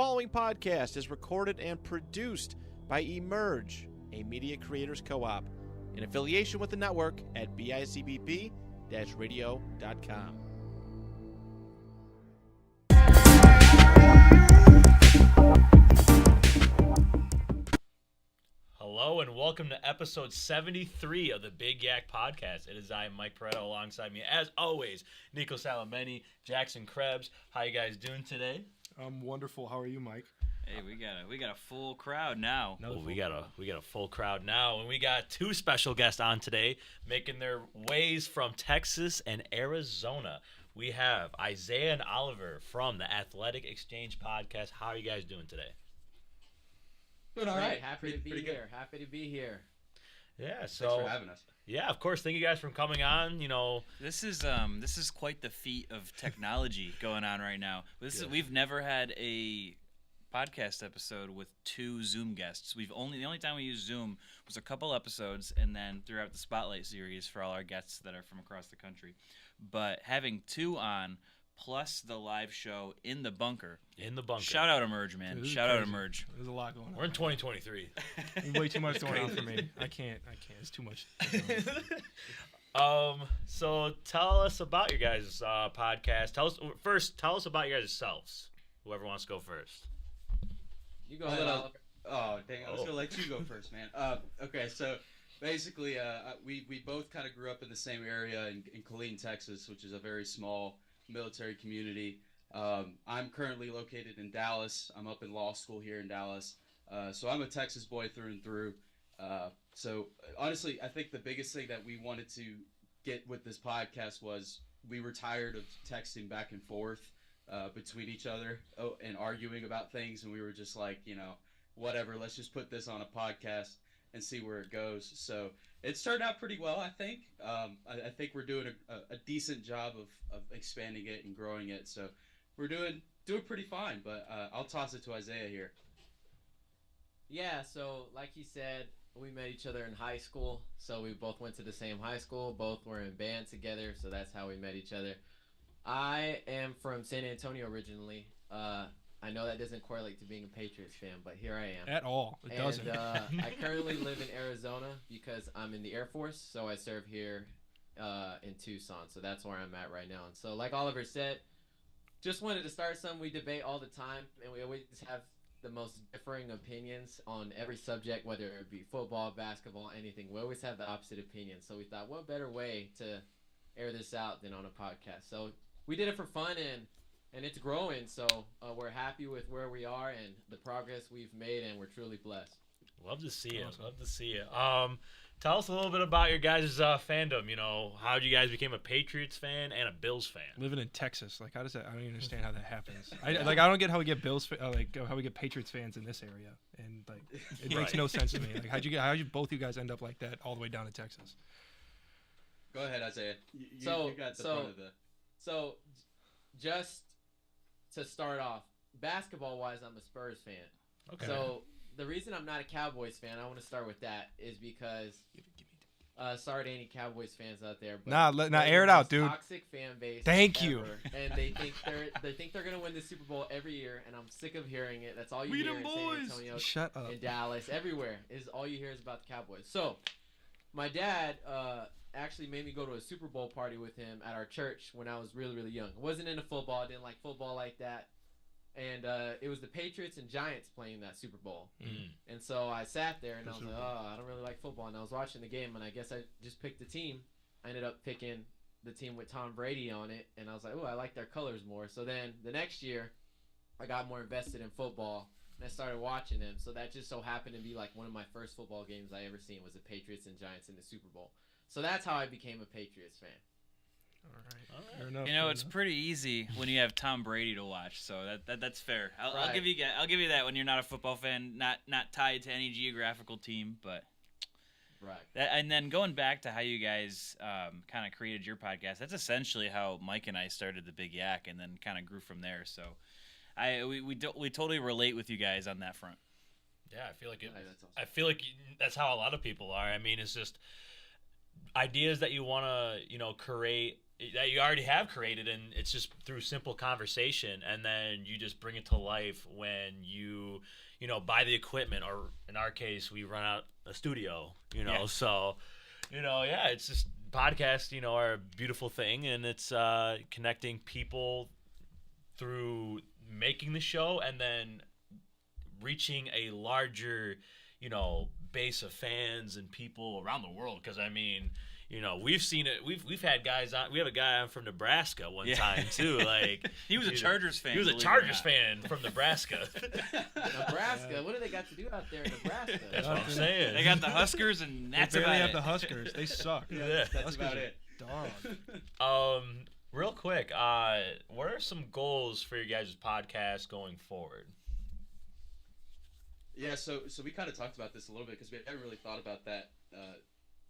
following podcast is recorded and produced by Emerge, a media creators co-op, in affiliation with the network at bicbb-radio.com. Hello and welcome to episode 73 of the Big Yak Podcast. It is I, Mike Pareto, alongside me, as always, Nico Salameni, Jackson Krebs. How you guys doing today? I'm wonderful. How are you, Mike? Hey, we got a full crowd now. We got a full crowd now, and we got two special guests on today, making their ways from Texas and Arizona. We have Isaiah and Oliver from the Athletic Exchange Podcast. How are you guys doing today? Doing all right. Happy to be here. Happy to be here. Yeah, so Thanks for having us. Yeah, of course. Thank you guys for coming on. You know, This is quite the feat of technology going on right now. We've never had a podcast episode with two Zoom guests. The only time we used Zoom was a couple episodes, and then throughout the Spotlight series for all our guests that are from across the country. But having two on, plus the live show in the bunker. Shout out Emerge, man. Dude, Shout out Emerge. There's a lot going on. we're in 2023. There's way too much going on for me. I can't. It's too much. So tell us about your guys' podcast. Tell us about your guys' selves. Whoever wants to go first. You go ahead, Oliver. Oh, dang. I was going to let you go first, man. Okay, so basically, we both kind of grew up in the same area in Killeen, Texas, which is a very small military community. I'm currently located in Dallas. I'm up in law school here in Dallas. So I'm a Texas boy through and through. So honestly, I think the biggest thing that we wanted to get with this podcast was we were tired of texting back and forth between each other and arguing about things. And we were just like, whatever, let's just put this on a podcast and see where it goes. So it's turned out pretty well, I think. I think we're doing a decent job of expanding it and growing it. So we're doing pretty fine. But I'll toss it to Isaiah here. Yeah, so like he said, we met each other in high school. So we both went to the same high school. Both were in band together. So that's how we met each other. I am from San Antonio originally. I know that doesn't correlate to being a Patriots fan, but here I am. At all. It doesn't. I currently live in Arizona because I'm in the Air Force, so I serve here in Tucson. So that's where I'm at right now. And so like Oliver said, just wanted to start something. We debate all the time, and we always have the most differing opinions on every subject, whether it be football, basketball, anything. We always have the opposite opinion. So we thought, what better way to air this out than on a podcast? So we did it for fun, and it's growing, so we're happy with where we are and the progress we've made, and we're truly blessed. Love to see it. Love to see it. Tell us a little bit about your guys' fandom. How you guys became a Patriots fan and a Bills fan. Living in Texas, like how does that? I don't even understand how that happens. I don't get how we get how we get Patriots fans in this area, and like it makes no sense to me. Like how'd you both you guys end up like that all the way down to Texas? Go ahead, Isaiah. You got the front of the... So just to start off, basketball-wise, I'm a Spurs fan. Okay. So the reason I'm not a Cowboys fan, I want to start with that, is because sorry to any Cowboys fans out there, but air it out, dude. Toxic fan base. Thank you. And they think they're gonna win the Super Bowl every year, and I'm sick of hearing it. That's all you hear in San Antonio, Shut up. in Dallas, everywhere is all you hear is about the Cowboys. So my dad actually made me go to a Super Bowl party with him at our church when I was really, really young. I wasn't into football. I didn't like football like that. And it was the Patriots and Giants playing that Super Bowl. Mm. And so I sat there and I was like, I don't really like football. And I was watching the game, and I guess I just picked the team. I ended up picking the team with Tom Brady on it. And I was like, I like their colors more. So then the next year, I got more invested in football. And I started watching them. So that just so happened to be like one of my first football games I ever seen was the Patriots and Giants in the Super Bowl. So that's how I became a Patriots fan. All right. Fair enough, It's pretty easy when you have Tom Brady to watch, so that's fair. I'll Right. give you that when you're not a football fan, not tied to any geographical team, but right. And then going back to how you guys kind of created your podcast, that's essentially how Mike and I started the Big Yak, and then kind of grew from there. So we totally relate with you guys on that front. Yeah, I feel like it. Right, that's awesome. I feel like that's how a lot of people are. I mean, it's just ideas that you want to, create that you already have created, and it's just through simple conversation, and then you just bring it to life when you buy the equipment, or in our case, we run out a studio, Yeah. so, it's just podcasts, are a beautiful thing, and it's connecting people through making the show and then reaching a larger, base of fans and people around the world. Because, I mean, we've seen it. We've had guys on. We have a guy on from Nebraska one time too. Like he was a Chargers fan. He was a believe it or Chargers not. fan from Nebraska. Nebraska. What do they got to do out there in Nebraska? That's what I'm saying. They got the Huskers, and that's They barely about have it. the Huskers. They suck. That's Huskers about are it. Dog. Real quick, what are some goals for your guys' podcast going forward? Yeah, so we kind of talked about this a little bit because we haven't really thought about that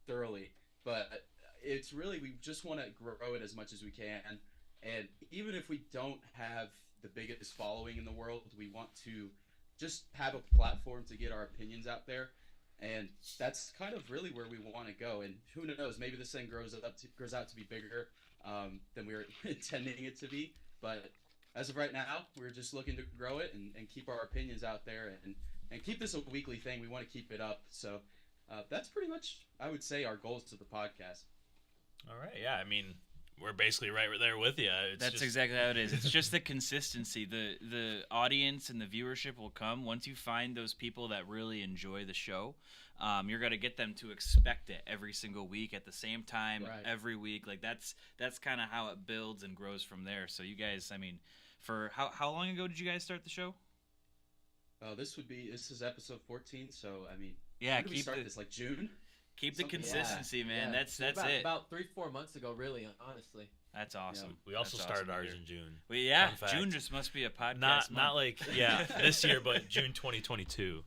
thoroughly. But it's really, we just want to grow it as much as we can. And even if we don't have the biggest following in the world, we want to just have a platform to get our opinions out there. And that's kind of really where we want to go. And who knows, maybe this thing grows out to be bigger than we were intending it to be. But as of right now, we're just looking to grow it and keep our opinions out there and keep this a weekly thing. We want to keep it up. So that's pretty much, I would say, our goals to the podcast. All right, yeah. I mean, we're basically right there with you. That's exactly how it is. It's just the consistency. The audience and the viewership will come once you find those people that really enjoy the show. You're gonna get them to expect it every single week at the same time, Right. every week. Like that's kind of how it builds and grows from there. So you guys, I mean, for how long ago did you guys start the show? This is episode 14. So I mean, Yeah, when did we start this, like June? Keep the Something- consistency, man. Yeah. That's about, it. About 3-4 months ago, really, honestly. That's awesome. We also That's started awesome to ours hear. in June. Well, yeah, Fun fact. June just must be a podcast. Not month. like this year, but June 2022.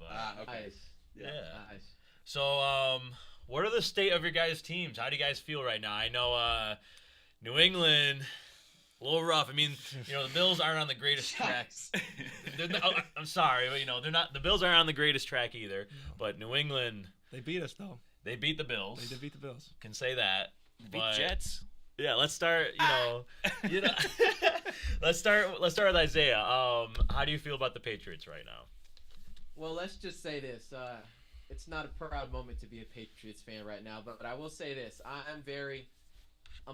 But, Okay. Nice. yeah. Nice. So, what are the state of your guys' teams? How do you guys feel right now? I know New England, a little rough. I mean, the Bills aren't on the greatest track. I'm sorry, but they're not. The Bills aren't on the greatest track either. But New England, They beat us though. they beat the Bills. They did beat the Bills. Can say that. Beat But Jets. yeah, let's start. Let's start with Isaiah. How do you feel about the Patriots right now? Well, let's just say this. It's not a proud moment to be a Patriots fan right now, but I will say this. I'm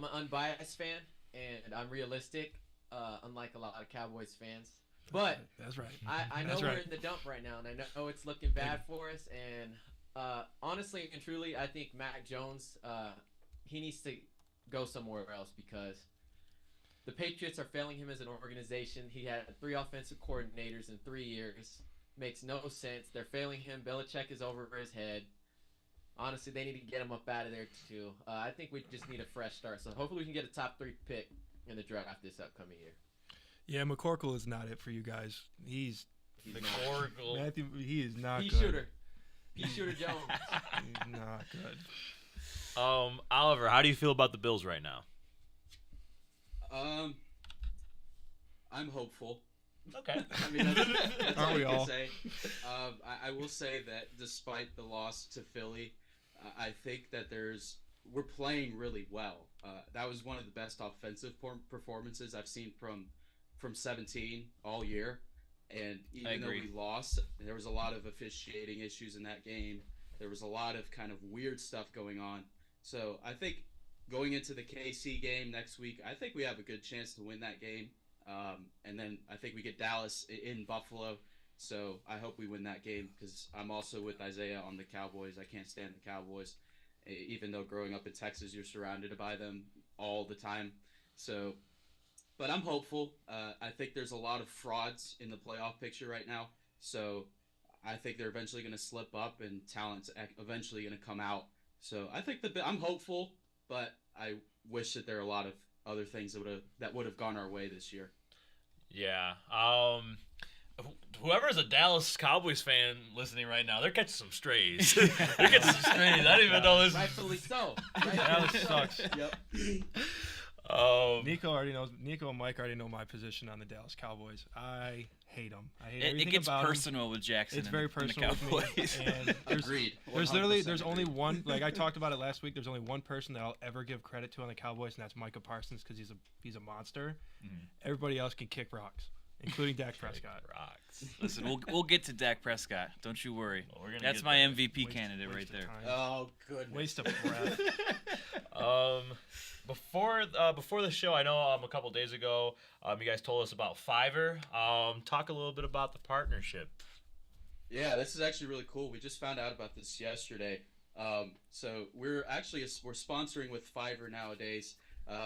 an unbiased fan, and I'm realistic, unlike a lot of Cowboys fans. But That's right. I know That's we're right. in the dump right now, and I know it's looking bad for us. And honestly and truly, I think Mac Jones, he needs to go somewhere else because the Patriots are failing him as an organization. He had 3 offensive coordinators in 3 years. Makes no sense. They're failing him. Belichick is over his head. Honestly, they need to get him up out of there too. I think we just need a fresh start. So hopefully we can get a top 3 pick in the draft this upcoming year. Yeah, McCorkle is not it for you guys. He's The not. Oracle. Matthew. He is not Pea good. shooter. Pea shooter Jones. He's not good. Oliver, how do you feel about the Bills right now? I'm hopeful. Okay. I mean, that's Aren't all we you can all? say. I will say that despite the loss to Philly, I think that we're playing really well. That was one of the best offensive performances I've seen from 17 all year. And even though we lost, there was a lot of officiating issues in that game. There was a lot of kind of weird stuff going on. So I think going into the KC game next week, I think we have a good chance to win that game. And then I think we get Dallas in Buffalo. So I hope we win that game because I'm also with Isaiah on the Cowboys. I can't stand the Cowboys. Even though growing up in Texas, you're surrounded by them all the time. So, but I'm hopeful. I think there's a lot of frauds in the playoff picture right now. So I think they're eventually going to slip up and talent's eventually going to come out. So I think I'm hopeful, but I wish that there are a lot of other things that would have gone our way this year. Yeah. Whoever is a Dallas Cowboys fan listening right now, they're catching some strays. They're catching some strays. I didn't even know this. Rightfully so. Dallas sucks. Yep. Nico and Mike already know my position on the Dallas Cowboys. I hate them. I hate It everything gets about 'em. personal with Jackson. It's very and the personal with Cowboys. me. And Agreed. there's 100% only agreed. one, like I talked about it last week. There's only one person that I'll ever give credit to on the Cowboys, and that's Micah Parsons because he's a monster. Everybody else can kick rocks, including Dak Prescott. Rocks. Listen, we'll get to Dak Prescott. Don't you worry. Well, we're gonna That's get my there. MVP Waste- candidate waste right of there. time. Oh, goodness. Waste of breath. Before the show, I know a couple days ago, you guys told us about Fiverr. Talk a little bit about the partnership. Yeah, this is actually really cool. We just found out about this yesterday. So we're sponsoring with Fiverr nowadays.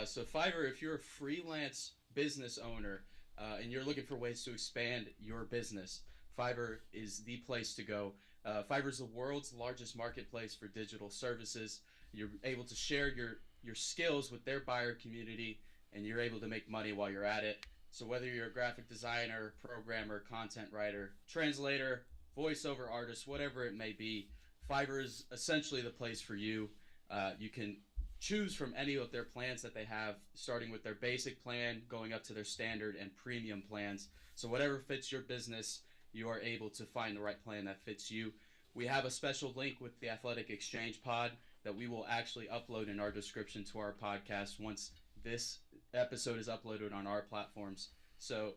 So Fiverr, if you're a freelance business owner and you're looking for ways to expand your business, Fiverr is the place to go. Fiverr is the world's largest marketplace for digital services. You're able to share your skills with their buyer community, and you're able to make money while you're at it. So whether you're a graphic designer, programmer, content writer, translator, voiceover artist, whatever it may be, Fiverr is essentially the place for you. You can choose from any of their plans that they have, starting with their basic plan, going up to their standard and premium plans. So whatever fits your business, you are able to find the right plan that fits you. We have a special link with the Athletic Exchange Pod that we will actually upload in our description to our podcast once this episode is uploaded on our platforms. So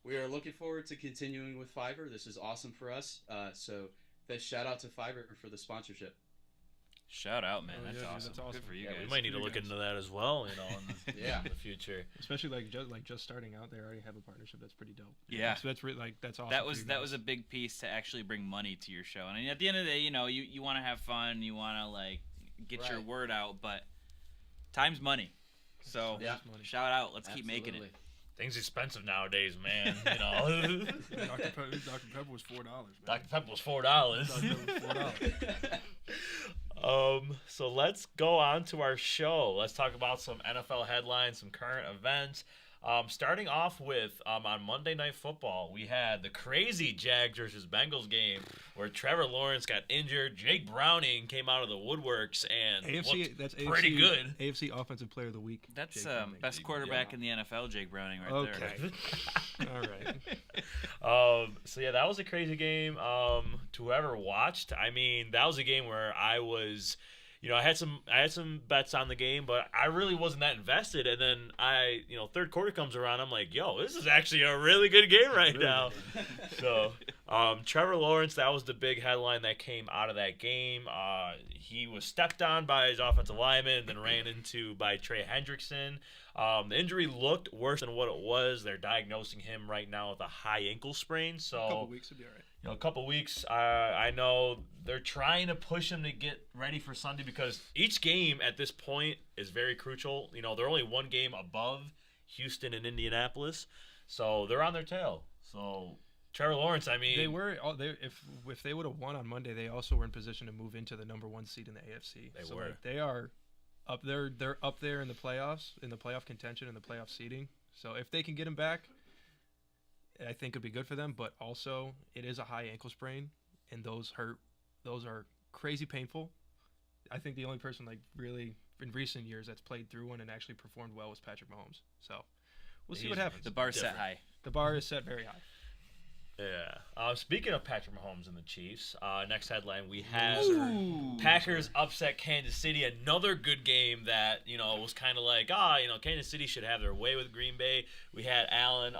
we are looking forward to continuing with Fiverr. This is awesome for us. So shout out to Fiverr for the sponsorship. Shout out, man. Oh, That's, yeah, dude, awesome. that's awesome. Good for you Yeah, guys. we might need to look into that as well, in Yeah. the future. Especially just starting out, they already have a partnership that's pretty dope. Yeah. So that's that's awesome. That for was you that guys. was a big piece to actually bring money to your show. And at the end of the day, you want to have fun, you want to like get your Right. word out, but time's money. So Yeah. money. shout out. Let's keep making it. Absolutely. Things expensive nowadays, man. You know, Dr. Pepper was $4. Man. Dr. Pepper was $4. Dr. Pepper was $4. So let's go on to our show. Let's talk about some NFL headlines, some current events. Starting off with on Monday Night Football, we had the crazy Jags versus Bengals game where Trevor Lawrence got injured. Jake Browning came out of the woodworks and looked That's pretty AFC, good. AFC Offensive Player of the Week. That's Jake Browning. best quarterback in the NFL, Jake Browning, right Okay. there. All right. So yeah, that was a crazy game. To whoever watched, I mean, that was a game where I was, I had some bets on the game, but I really wasn't that invested. And then third quarter comes around, I'm like, yo, this is actually a really good game right now. So, Trevor Lawrence, that was the big headline that came out of that game. He was stepped on by his offensive lineman and then ran into by Trey Hendrickson. The injury looked worse than what it was. They're diagnosing him right now with a high ankle sprain. So A couple weeks would be all right. a couple weeks. I know they're trying to push him to get ready for Sunday because each game at this point is very crucial. They're only one game above Houston and Indianapolis, so they're on their tail. So Trevor Lawrence, I mean, if they would have won on Monday, they also were in position to move into the number 1 seed in the AFC. They were. They are up there. They're up there in the playoffs, in the playoff contention, in the playoff seeding. So if they can get him back, I think it'd be good for them. But also, it is a high ankle sprain, and those hurt. Those are crazy painful. I think the only person really in recent years that's played through one and actually performed well was Patrick Mahomes. So we'll see what He's happens. The bar's set Different. high. The bar is set very high. Yeah. Speaking of Patrick Mahomes and the Chiefs, next headline we have Ooh. Packers upset Kansas City. Another good game that was kind of like Kansas City should have their way with Green Bay. We had Allen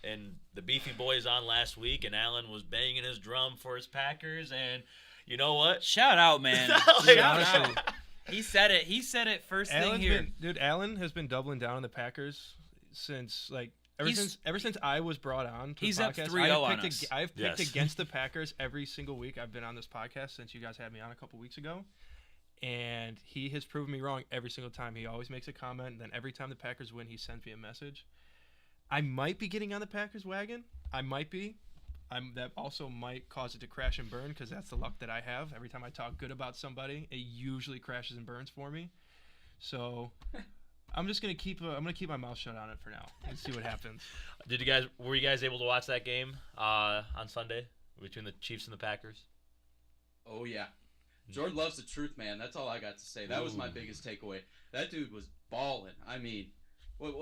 and the Beefy Boys on last week, and Allen was banging his drum for his Packers. And you know what? Shout out, man. Dude, Shout honestly, out. He said it. He said it first thing here. Allen has been doubling down on the Packers since ever since I was brought on to He's the up podcast. 3-0 on us. I've picked Yes. against the Packers every single week I've been on this podcast since you guys had me on a couple weeks ago. And he has proven me wrong every single time. He always makes a comment, and then every time the Packers win, he sends me a message. I might be getting on the Packers wagon. I might be. That also might cause it to crash and burn because that's the luck that I have. Every time I talk good about somebody, it usually crashes and burns for me. So I'm just gonna keep my mouth shut on it for now and see what happens. Were you guys able to watch that game on Sunday between the Chiefs and the Packers? Oh, yeah. Jordan loves the truth, man. That's all I got to say. That was my biggest takeaway. That dude was balling. I mean,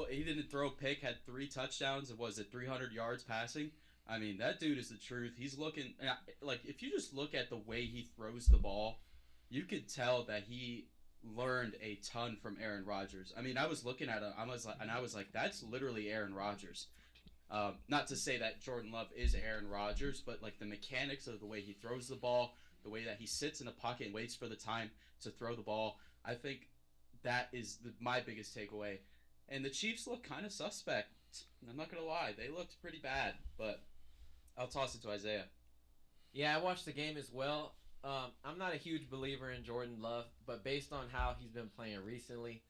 he didn't throw a pick, had 3 touchdowns, and was it 300 yards passing? I mean, that dude is the truth. He's looking like if you just look at the way he throws the ball, you could tell that he learned a ton from Aaron Rodgers. I mean, I was looking at him, I was like, that's literally Aaron Rodgers. Not to say that Jordan Love is Aaron Rodgers, but like the mechanics of the way he throws the ball, the way that he sits in the pocket and waits for the time to throw the ball, I think that is my biggest takeaway. And the Chiefs look kind of suspect. I'm not gonna lie, they looked pretty bad, but I'll toss it to Isaiah. Yeah, I watched the game as well. I'm not a huge believer in Jordan Love, but based on how he's been playing recently,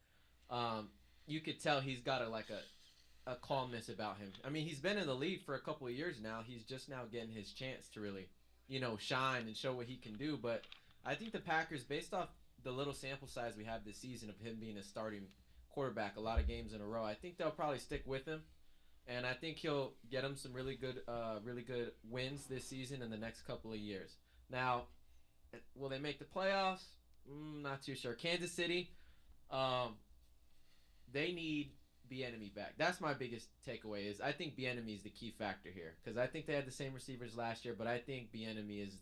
you could tell he's got a calmness about him. I mean, he's been in the league for a couple of years now. He's just now getting his chance to really, shine and show what he can do. But I think the Packers, based off the little sample size we have this season of him being a starting quarterback a lot of games in a row, I think they'll probably stick with him. And I think he'll get them some really good wins this season and the next couple of years. Now, will they make the playoffs? Not too sure. Kansas City, they need Bieniemy back. That's my biggest takeaway. Is I think Bieniemy is the key factor here because I think they had the same receivers last year, but I think Bieniemy is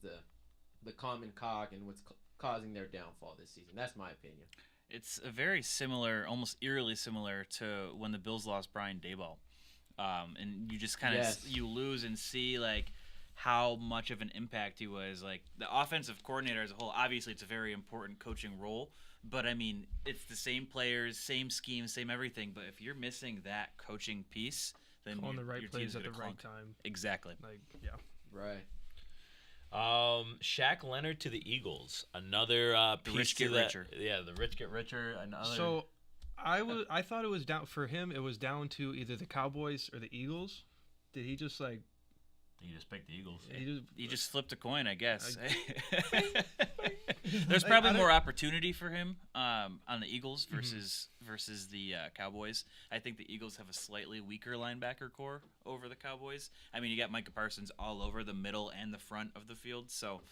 the common cog and what's causing their downfall this season. That's my opinion. It's a very similar, almost eerily similar to when the Bills lost Brian Daboll. And you just kind of you lose and see like how much of an impact he was. Like the offensive coordinator as a whole, obviously it's a very important coaching role, but I mean it's the same players, same scheme, same everything. But if you're missing that coaching piece, then On the your right plays team's at the gonna right clunk. time. Exactly. Like, yeah. Right. Shaq Leonard to the Eagles. Another piece rich to get that- richer. Yeah, the rich get richer. Another. So I thought it was down for him. It was down to either the Cowboys or the Eagles. Did he just like? you just picked the Eagles. You just flipped a coin, I guess. There's Like, probably I don't- more opportunity for him on the Eagles versus the Cowboys. I think the Eagles have a slightly weaker linebacker core over the Cowboys. I mean, you got Micah Parsons all over the middle and the front of the field, so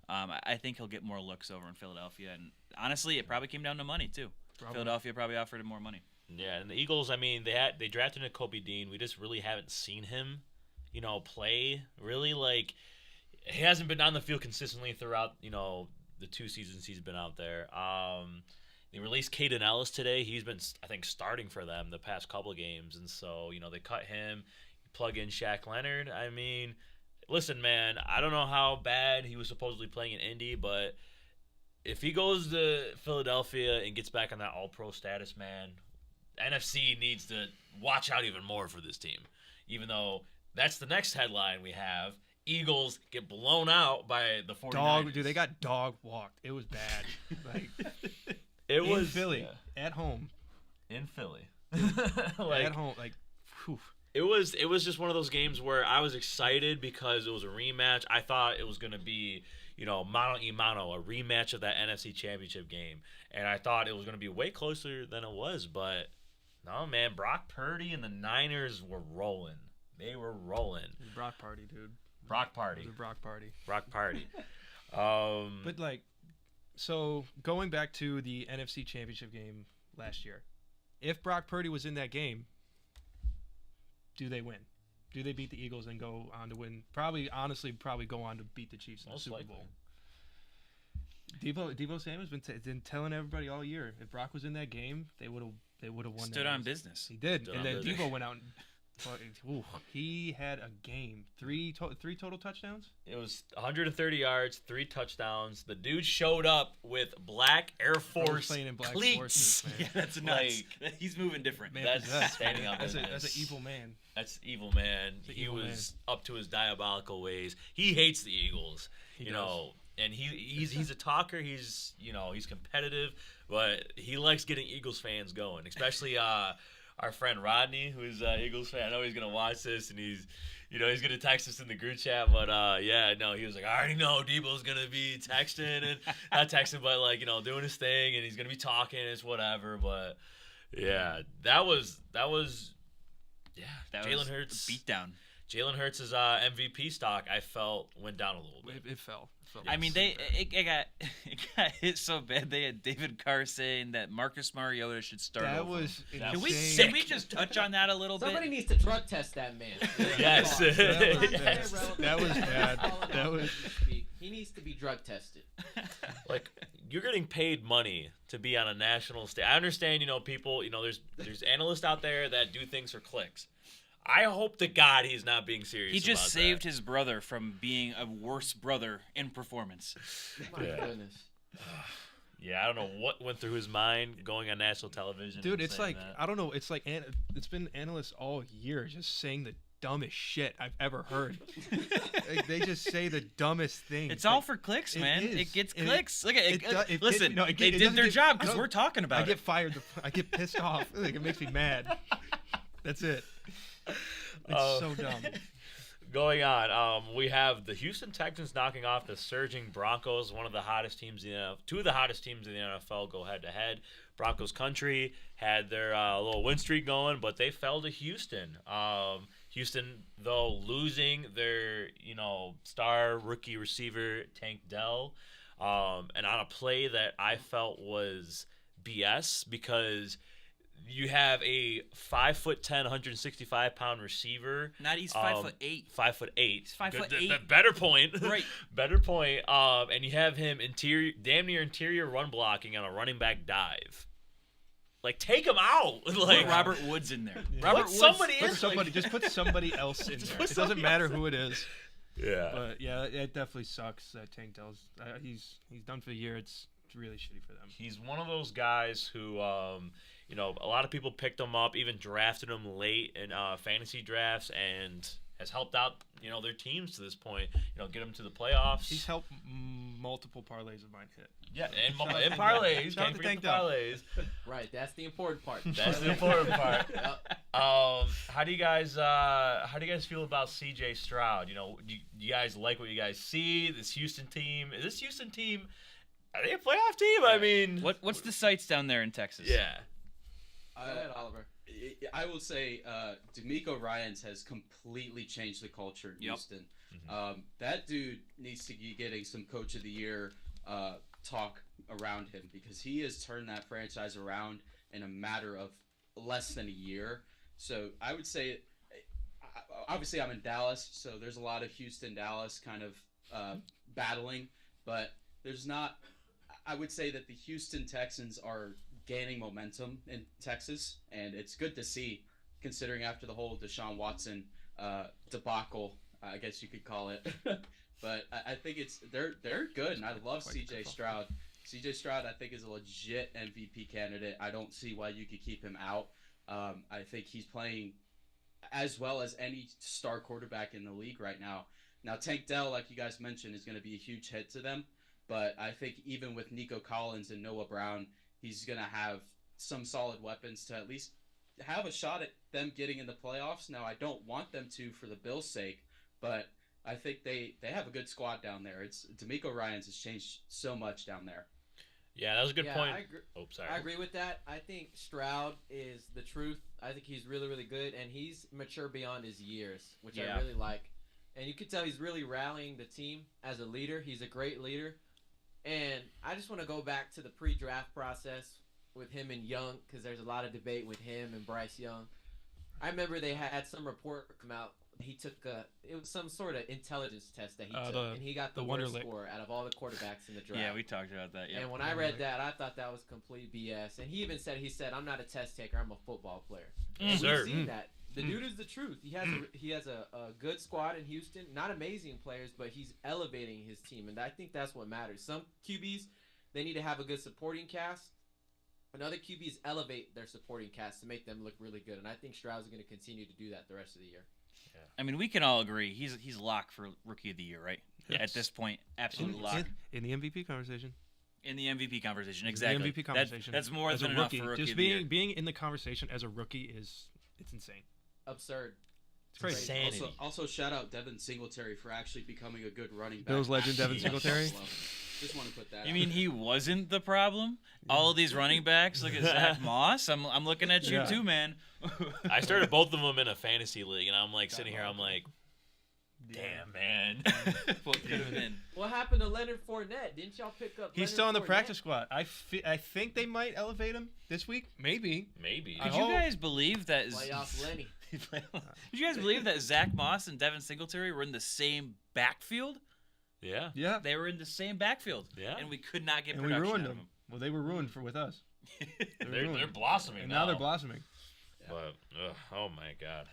I think he'll get more looks over in Philadelphia. And honestly, it probably came down to money too. Probably. Philadelphia probably offered him more money. Yeah, and the Eagles. I mean, they drafted Kobe Dean. We just really haven't seen him, play really. Like he hasn't been on the field consistently throughout, the 2 seasons he's been out there. They released Caden Ellis today. He's been, I think, starting for them the past couple of games, and so they cut him. Plug in Shaq Leonard. I mean, listen, man, I don't know how bad he was supposedly playing in Indy, but if he goes to Philadelphia and gets back on that All-Pro status, man, NFC needs to watch out even more for this team. Even though that's the next headline we have. Eagles get blown out by the 49ers. Dude, they got dog walked. It was bad. Like It in was Philly at home. in Philly. At home, like, whew. It was just one of those games where I was excited because it was a rematch. I thought it was going to be, mano a mano, a rematch of that NFC Championship game. And I thought it was going to be way closer than it was. But, no, man, Brock Purdy and the Niners were rolling. They were rolling. It was a Brock party, dude. Brock party. It was a Brock party. Brock party. But, like, so going back to the NFC Championship game last year, if Brock Purdy was in that game, do they win? Do they beat the Eagles and go on to win? Probably go on to beat the Chiefs in the Most Super likely. Bowl. Deebo Samuel's been telling everybody all year if Brock was in that game, they would have won. Stood that on game. business. He did, Stood and on then business. Deebo went out. And, he had a game. Three total touchdowns. It was 130 yards, 3 touchdowns. The dude showed up with black Air Force playing in black cleats. forces, man. Yeah, that's nuts. He's moving different. Man That's possessed, standing man. on That's business. an evil man. That's evil, man. an He evil was up to his diabolical ways. He hates the Eagles, and he's a talker. He's he's competitive, but he likes getting Eagles fans going, especially our friend Rodney, who's an Eagles fan. I know he's gonna watch this, and he's gonna text us in the group chat. But he was like, I already know Debo's gonna be texting and not texting, but doing his thing, and he's gonna be talking. It's whatever. But yeah, that was That Jalen was Hurts a beatdown. Jalen Hurts' MVP stock, I felt, went down a little bit. It fell. I mean, it got hit so bad. They had David Carr saying that Marcus Mariota should start. That over was him. insane. Can we just touch on that a little Somebody bit? needs to drug test that man. Yes. That was bad. That was. He needs to be drug tested. Like, you're getting paid money to be on a national stage. I understand, people, there's analysts out there that do things for clicks. I hope to God he's not being serious. He just about saved that. his brother from being a worse brother in performance. My goodness. Yeah, I don't know what went through his mind going on national television. Dude, and it's saying like that. I don't know. It's like it's been analysts all year just saying the dumbest shit I've ever heard. Like, they just say the dumbest things. It's all for clicks, man. is. It gets And clicks. Look at it. Listen, no, it they did doesn't their get- job because no, we're talking about I get it. fired. I get pissed off. Like, it makes me mad. That's it. It's so dumb. Going on, we have the Houston Texans knocking off the surging Broncos, one of the hottest teams in the NFL. Two of the hottest teams in the NFL go head-to-head. Broncos country had their little win streak going, but they fell to Houston. Houston, though, losing their star rookie receiver Tank Dell, and on a play that I felt was BS because you have a 5'10", 165-pound receiver. Not he's 5'8". 5'8". He's 5'8". Better point. Right. Better point. And you have him damn near interior run blocking on a running back dive. Like, take him out. Like Put Robert Woods in there. Yeah. Robert Put Woods. somebody in. Put somebody, just put somebody else in there. put It doesn't somebody matter else who it is. Yeah. But yeah, it definitely sucks that Tank Dell's. He's done for the year. It's really shitty for them. He's one of those guys who, a lot of people picked him up, even drafted him late in fantasy drafts, and has helped out, their teams to this point. Get them to the playoffs. He's helped multiple parlays of mine hit. Yeah, and parlays. Shout out Can't to forget Tank the Dell. parlays. Right, that's the important part. That's the important part. Yep. How do you guys feel about CJ Stroud? Do you guys like what you guys see? This Houston team, are they a playoff team? I mean, What's the sights down there in Texas? yeah. Go ahead, Oliver. I will say D'Amico Ryans has completely changed the culture in Yep. Houston. That dude needs to be getting some Coach of the Year talk around him because he has turned that franchise around in a matter of less than a year. So I would say, obviously I'm in Dallas, so there's a lot of Houston-Dallas kind of battling, but there's not. I would say that the Houston Texans are gaining momentum in Texas, and it's good to see, considering after the whole Deshaun Watson debacle, I guess you could call it. But I think they're good, and I love CJ Stroud. CJ Stroud, I think, is a legit MVP candidate. I don't see why you could keep him out. I think he's playing as well as any star quarterback in the league right now. Now, Tank Dell, like you guys mentioned, is going to be a huge hit to them. But I think even with Nico Collins and Noah Brown, he's going to have some solid weapons to at least have a shot at them getting in the playoffs. Now, I don't want them to for the Bills' sake, but I think they have a good squad down there. D'Amico Ryans has changed so much down there. Yeah, that was a good point. I agree. Oh, sorry. I agree with that. I think Stroud is the truth. I think he's really, really good, and he's mature beyond his years, which Yeah. I really like. And you can tell he's really rallying the team as a leader. He's a great leader. And I just want to go back to the pre-draft process with him and Young because there's a lot of debate with him and Bryce Young. I remember they had some report come out. He took it was some sort of intelligence test that he took, and he got the worst Wonderlic. score out of all the quarterbacks in the draft. Yeah, we talked about that. Yeah. And when I read that, I thought that was complete BS. And he even said, I'm not a test taker. I'm a football player. And Sir. we've seen that. The dude is the truth. He has a good squad in Houston. Not amazing players, but he's elevating his team. And I think that's what matters. Some QBs, they need to have a good supporting cast. And other QBs elevate their supporting cast to make them look really good. And I think Stroud's going to continue to do that the rest of the year. I mean, we can all agree he's locked for Rookie of the Year, right? Yes. At this point, absolutely locked. In the MVP conversation. In the MVP conversation, exactly. The MVP conversation. That's more as than a enough rookie. for Rookie Just of the Year. being in the conversation as a rookie it's insane. Absurd. It's crazy. Insanity. Also, shout out Devin Singletary for actually becoming a good running back. Bills legend Devin Actually, Singletary? Just want to put that. You out mean there. he wasn't the problem? All of these running backs. Look at Zach Moss. I'm looking at you Yeah. too, man. I started both of them in a fantasy league, and I'm like sitting here. I'm like, Damn, man. What could have been? What happened to Leonard Fournette? Didn't y'all pick up? He's Leonard still on the Fournette? practice squad. I think they might elevate him this week. Maybe. Maybe. I Could you hope. guys believe that? Playoff Lenny. Did you guys believe that Zach Moss and Devin Singletary were in the same backfield? Yeah. Yeah. They were in the same backfield. Yeah. And we could not get And we production ruined out of them. Well, they were ruined with us. They're blossoming And now they're blossoming. But oh my god.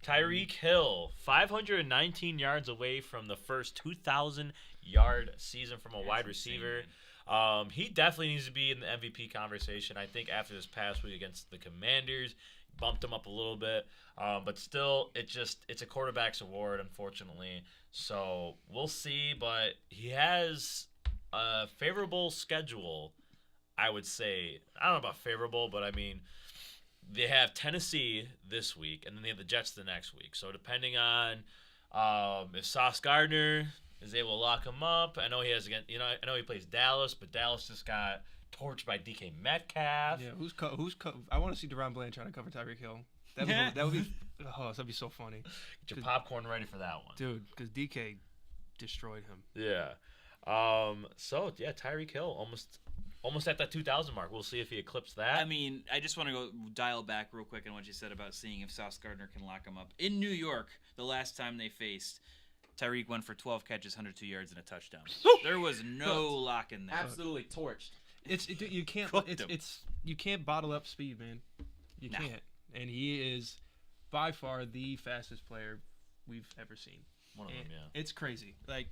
Tyreek Hill, 519 yards away from the first 2,000 yard season from a wide insane, receiver. man. He definitely needs to be in the MVP conversation. I think after this past week against the Commanders, bumped him up a little bit. But still, it's a quarterback's award, unfortunately. So we'll see. But he has a favorable schedule, I would say. I don't know about favorable, but I mean, they have Tennessee this week, and then they have the Jets the next week. So depending on if Sauce Gardner is able to lock him up, I know he has again. I know he plays Dallas, but Dallas just got torched by DK Metcalf. Yeah, I want to see Deron Bland trying to cover Tyreek Hill. That would be that'd be so funny, Get your popcorn ready for that one, dude. Because DK destroyed him. Yeah. So yeah, Tyreek Hill almost at that 2,000 mark. We'll see if he eclipses that. I mean, I just want to go dial back real quick on what you said about seeing if Sauce Gardner can lock him up. In New York, the last time they faced, Tyreek went for 12 catches, 102 yards, and a touchdown. There was no lock in there. Absolutely torched. You can't. Cooked him. You can't bottle up speed, man. You No. can't. And he is by far the fastest player we've ever seen. One of them, And yeah. It's crazy. Like,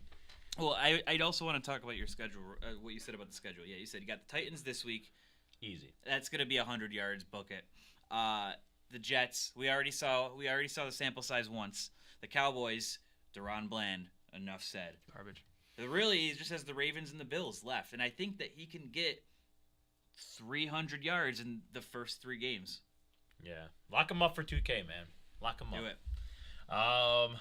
Well, I'd also want to talk about your schedule, what you said about the schedule. Yeah, you said you got the Titans this week. Easy. That's going to be 100 yards, book it. The Jets, we already saw the sample size once. The Cowboys, Deron Bland, enough said. garbage. Really, he just has the Ravens and the Bills left, and I think that he can get 300 yards in the first 3 games. Yeah. Lock him up for 2K, man. Lock him Do up. it.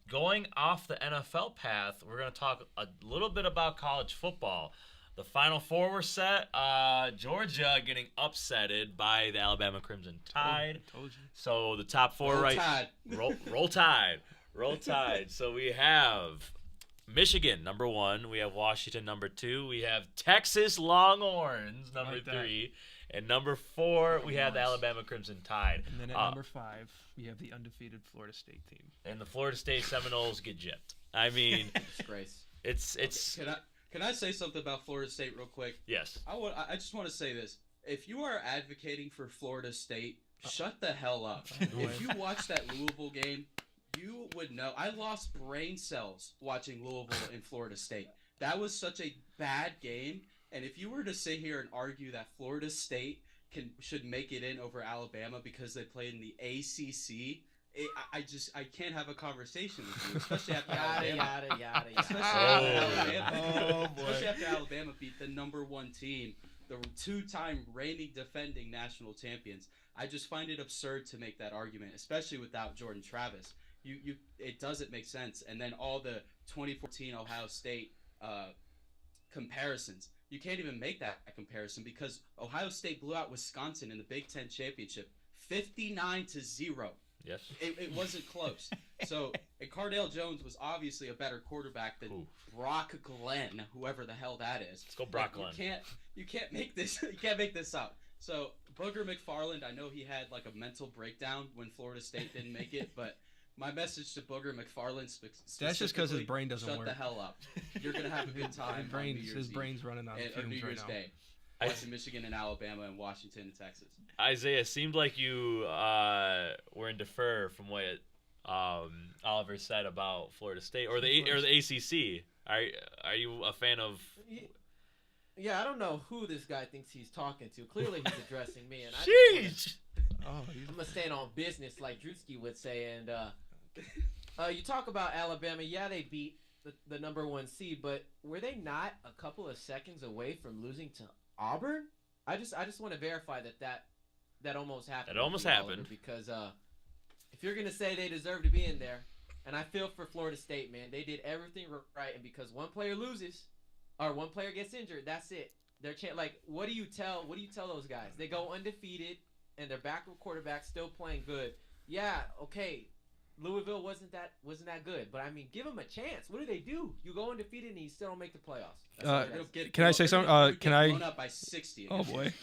Going off the NFL path, we're going to talk a little bit about college football. The Final Four were set. Georgia getting upsetted by the Alabama Crimson Tide. Told you. So the top 4 Roll right. Tide. Roll Tide. Roll Tide. So we have Michigan, number 1. We have Washington, number 2. We have Texas Longhorns, number Like that. 3. And number 4, we have the Alabama Crimson Tide. And then at number 5, we have the undefeated Florida State team. And the Florida State Seminoles get gypped. I mean, Disgrace. it's Can I say something about Florida State real quick? yes. I just want to say this. If you are advocating for Florida State, shut the hell up. No way. If you watch that Louisville game, you would know. I lost brain cells watching Louisville and Florida State. That was such a bad game. And if you were to sit here and argue that Florida State should make it in over Alabama because they played in the ACC, I can't have a conversation with you, especially after Alabama. Especially after Alabama beat the number 1 team, the 2-time reigning defending national champions. I just find it absurd to make that argument, especially without Jordan Travis. It doesn't make sense. And then all the 2014 Ohio State comparisons. You can't even make that comparison because Ohio State blew out Wisconsin in the Big Ten championship 59-0. Yes. It wasn't close. So, and Cardale Jones was obviously a better quarterback than Oof. Brock Glenn, whoever the hell that is. Let's go Brock Like, Glenn. You can't make this. You can't make this up. So Booger McFarland, I know he had like a mental breakdown when Florida State didn't make it, but my message to Booger McFarland That's just 'cause his specifically, brain doesn't shut work. the hell up. You're gonna have a good time. on New Year's His Eve brain's running on and, or fumes New right Year's now. Day. Watching Michigan and Alabama and Washington and Texas. Isaiah, seemed like you were in defer from what Oliver said about Florida State or the ACC. Are you a fan of? Yeah, I don't know who this guy thinks he's talking to. Clearly, he's addressing me, and Sheesh. Oh, I'm gonna stand on business, like Drewski would say. And you talk about Alabama. Yeah, they beat the number 1 seed, but were they not a couple of seconds away from losing to Auburn? I just want to verify that almost happened. That almost with you, Oliver, happened. because if you're gonna say they deserve to be in there, and I feel for Florida State, man, they did everything right, and because one player loses or one player gets injured, that's it. They're like, what do you tell those guys? They go undefeated and their backup quarterback still playing good. Yeah, okay. Louisville wasn't that good, but I mean, give them a chance. What do? You go undefeated and you still don't make the playoffs. That's all it is. Can I say something? Can I? Blown up by 60. Oh boy.